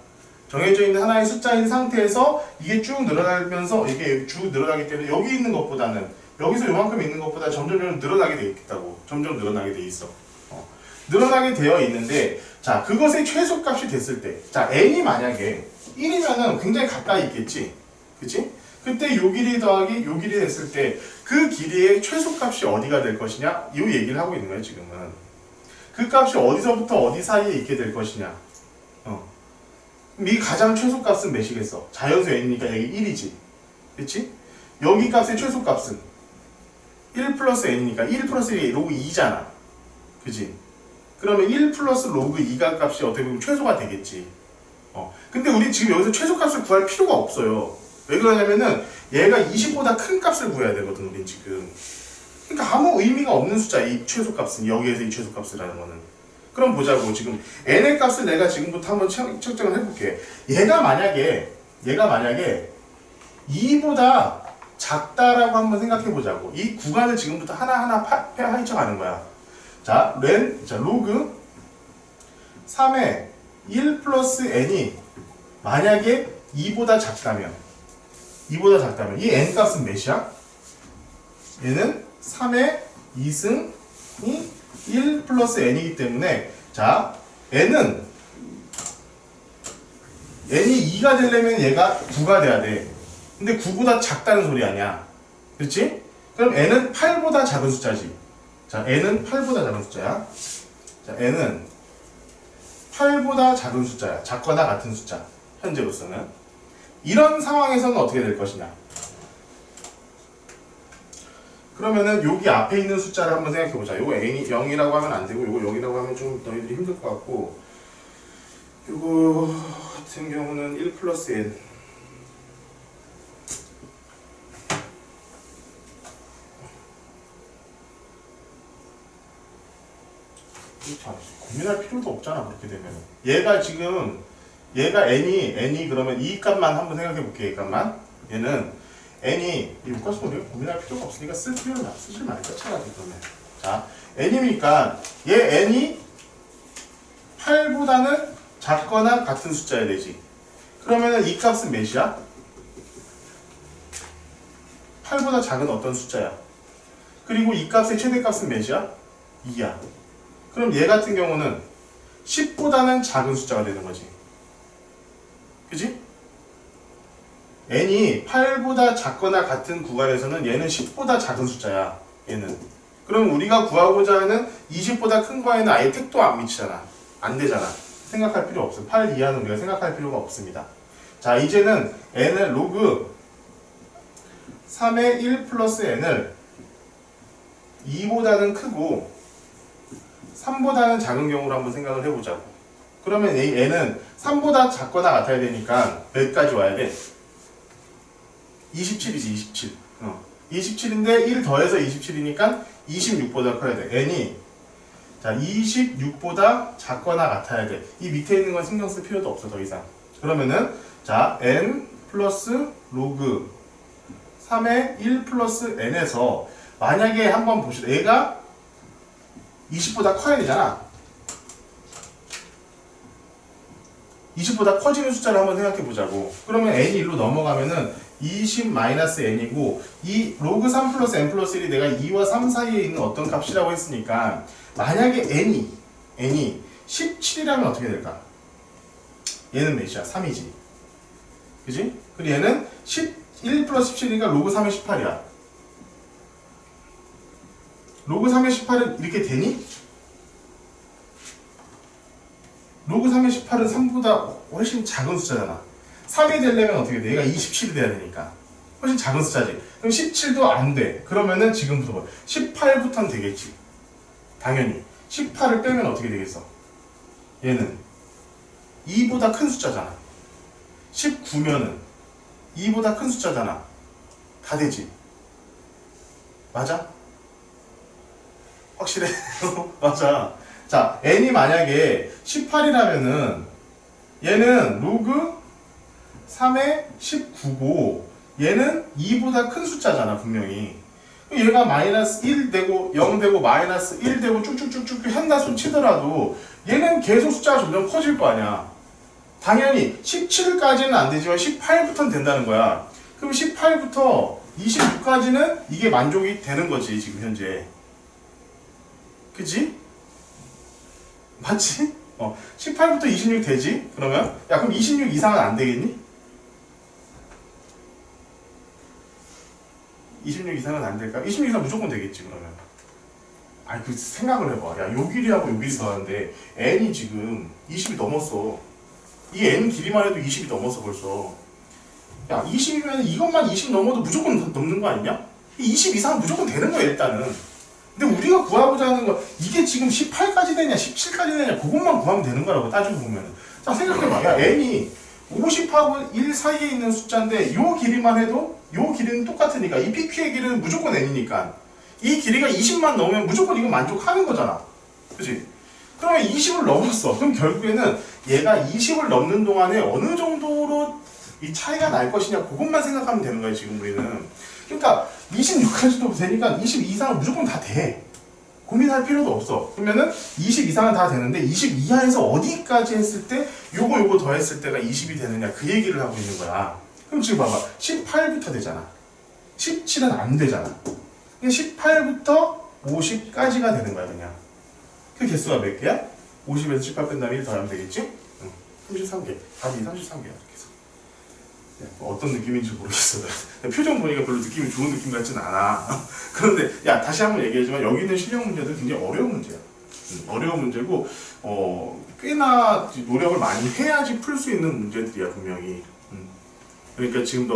정해져 있는 하나의 숫자인 상태에서 이게 쭉 늘어나면서 이게 쭉 늘어나기 때문에 여기 있는 것보다는 여기서 요만큼 있는 것보다 점점 늘어나게 돼 있다고. 점점 늘어나게 돼 있어. 늘어나게 되어 있는데 자 그것의 최소값이 됐을 때 자 n이 만약에 1이면은 굉장히 가까이 있겠지. 그치? 그때 요 길이 더하기 요 길이 됐을 때 그 길이의 최소값이 어디가 될 것이냐 이 얘기를 하고 있는 거야 지금은. 그 값이 어디서부터 어디 사이에 있게 될 것이냐. 이 가장 최소값은 몇이겠어? 자연수 n이니까 여기 1이지. 그치? 여기 값의 최소값은 1 플러스 n이니까 1 플러스 1이 로그 2잖아. 그치? 그러면 1 플러스 로그 2가 값이 어떻게 보면 최소가 되겠지. 근데 우리 지금 여기서 최소값을 구할 필요가 없어요. 왜 그러냐면은 얘가 20보다 큰 값을 구해야 되거든 우린 지금. 그러니까 아무 의미가 없는 숫자 이 최소값은 여기에서 이 최소값이라는 거는. 그럼 보자고. 지금 n의 값을 내가 지금부터 한번 측정을 해볼게. 얘가 만약에 2보다 작다라고 한번 생각해 보자고. 이 구간을 지금부터 하나하나 파헤쳐가는 거야. 자, 로그 3의 1 플러스 n이 만약에 2보다 작다면 이 n 값은 몇이야? 얘는 3의 2승이 1 플러스 n이기 때문에 자 n이 2가 되려면 얘가 9가 돼야 돼. 근데 9보다 작다는 소리 아니야. 그렇지? 그럼 n은 8보다 작은 숫자지. 자, n은 8보다 작은 숫자야. 자, n은 8보다 작은 숫자야. 작거나 같은 숫자. 현재로서는. 이런 상황에서는 어떻게 될 것이냐. 그러면은 여기 앞에 있는 숫자를 한번 생각해 보자. 요거 n이 0이라고 하면 안 되고 요거 0이라고 하면 좀 너희들이 힘들 것 같고 요거 같은 경우는 1 플러스 n 고민할 필요도 없잖아. 그렇게 되면 얘가 n이 그러면 이 값만 한번 생각해 볼게. 이 값만 얘는 n이 이 묶어서 우리가 고민할 필요가 없으니까 쓸 필요는 쓰지 말까 차라리 그러면. 자, n이니까 얘 n이 8보다는 작거나 같은 숫자여야 되지. 그러면은 이 값은 몇이야? 8보다 작은 어떤 숫자야. 그리고 이 값의 최대값은 몇이야? 2야. 그럼 얘 같은 경우는 10보다는 작은 숫자가 되는 거지. 그지? n이 8보다 작거나 같은 구간에서는 얘는 10보다 작은 숫자야. 얘는. 그럼 우리가 구하고자 하는 20보다 큰 거에는 아예 택도 안 미치잖아. 안 되잖아. 생각할 필요 없어. 8 이하는 우리가 생각할 필요가 없습니다. 자, 이제는 n을 로그 3의 1 플러스 n을 2보다는 크고 3보다는 작은 경우로 한번 생각을 해보자고. 그러면 이 n은 3보다 작거나 같아야 되니까 몇까지 와야 돼? 27이지, 27. 27인데 1 더해서 27이니까 26보다 커야 돼. n이 자 26보다 작거나 같아야 돼. 이 밑에 있는 건 신경 쓸 필요도 없어, 더 이상. 그러면은 자 n 플러스 로그 3의 1 플러스 n에서 만약에 한번 보시다. 얘가 20보다 커야 되잖아. 20보다 커지는 숫자를 한번 생각해 보자고. 그러면 n이 1로 넘어가면은 20-n이고 이 로그 3 플러스 n 플러스 1이 내가 2와 3 사이에 있는 어떤 값이라고 했으니까 만약에 n이 17이라면 어떻게 될까? 얘는 몇이야? 3이지. 그지? 그리고 얘는 11 플러스 17이니까 로그 3의 18이야. 로그 3의 18은 이렇게 되니? 로그 3의 18은 3보다 훨씬 작은 숫자잖아. 3이 되려면 어떻게 돼? 얘가 27이 돼야 되니까. 훨씬 작은 숫자지. 그럼 17도 안 돼. 그러면은 지금부터 뭐 18부터는 되겠지. 당연히. 18을 빼면 어떻게 되겠어? 얘는 2보다 큰 숫자잖아. 19면은 2보다 큰 숫자잖아. 다 되지. 맞아? 확실해? 맞아. 자, n이 만약에 18이라면은 얘는 로그 3의 19고 얘는 2보다 큰 숫자잖아, 분명히. 얘가 마이너스 1 되고 0 되고 마이너스 1 되고 쭉쭉쭉쭉 한다 손 치더라도 얘는 계속 숫자가 점점 커질 거 아니야. 당연히 17까지는 안 되지만 18부터는 된다는 거야. 그럼 18부터 26까지는 이게 만족이 되는 거지, 지금 현재. 그치? 맞지? 18부터 26 되지? 그러면? 야, 그럼 26 이상은 안 되겠니? 26 이상은 안 될까? 26 이상 무조건 되겠지, 그러면. 아니, 그 생각을 해봐. 야, 요 길이하고 요 길이 더하는데 n이 지금 20이 넘었어. 이 n 길이만 해도 20이 넘었어, 벌써. 야, 20이면 이것만 20 넘어도 무조건 넘는 거 아니냐? 20 이상은 무조건 되는 거야, 일단은. 근데 우리가 구하고자 하는 거, 이게 지금 18까지 되냐, 17까지 되냐, 그것만 구하면 되는 거라고, 따지고 보면은. 자, 생각해봐. 야, n이 50하고 1 사이에 있는 숫자인데, 요 길이만 해도, 요 길이는 똑같으니까, 이 PQ의 길이는 무조건 n이니까, 이 길이가 20만 넘으면 무조건 이거 만족하는 거잖아. 그치? 그러면 20을 넘었어. 그럼 결국에는 얘가 20을 넘는 동안에 어느 정도로 이 차이가 날 것이냐, 그것만 생각하면 되는 거야, 지금 우리는. 그러니까 26까지도 되니까 20 이상은 무조건 다 돼. 고민할 필요도 없어. 그러면은 20 이상은 다 되는데 20 이하에서 어디까지 했을 때 요거 더 했을 때가 20이 되느냐, 그 얘기를 하고 있는 거야. 그럼 지금 봐봐. 18부터 되잖아. 17은 안 되잖아. 18부터 50까지가 되는 거야, 그냥. 그 개수가 몇 개야? 50에서 18 뺀다면 1 더하면 되겠지? 33개. 답이 33개야. 이렇게 해서. 어떤 느낌인지 모르겠어. 표정 보니까 별로 느낌이 좋은 느낌 같진 않아. 그런데 야, 다시 한번 얘기하지만 여기 있는 실력 문제도 굉장히 어려운 문제야. 어려운 문제고 꽤나 노력을 많이 해야지 풀 수 있는 문제들이야, 분명히. 그러니까 지금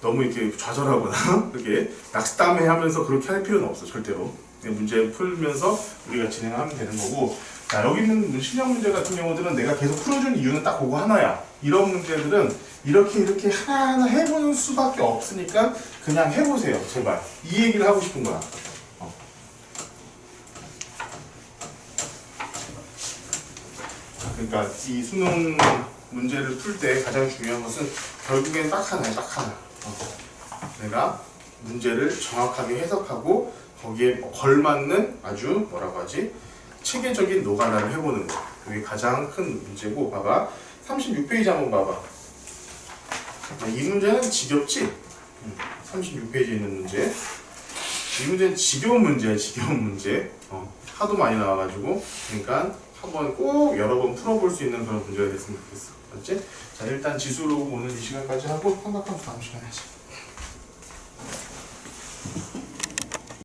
너무 이렇게 좌절하거나 그렇게 낙담해 하면서 그렇게 할 필요는 없어, 절대로. 문제 풀면서 우리가 진행하면 되는 거고. 자, 여기 있는 실력 문제 같은 경우들은 내가 계속 풀어준 이유는 딱 그거 하나야. 이런 문제들은 이렇게 하나하나 해보는 수밖에 없으니까 그냥 해보세요, 제발. 이 얘기를 하고 싶은 거야. 그러니까 이 수능 문제를 풀 때 가장 중요한 것은 결국엔 딱 하나야, 딱 하나. 내가 문제를 정확하게 해석하고 거기에 걸맞는 아주 뭐라고 하지? 체계적인 노가다를 해보는 거. 그게 가장 큰 문제고, 봐봐. 36페이지 한번 봐봐. 이 문제는 지겹지? 36페이지에 있는 문제. 이 문제는 지겨운 문제야, 지겨운 문제. 하도 많이 나와가지고. 그러니까 한번 꼭 여러 번 풀어볼 수 있는 그런 문제가 됐으면 좋겠어. 맞지? 자, 일단 지수로 오늘 이 시간까지 하고 삼각함수 다음 시간에 하자.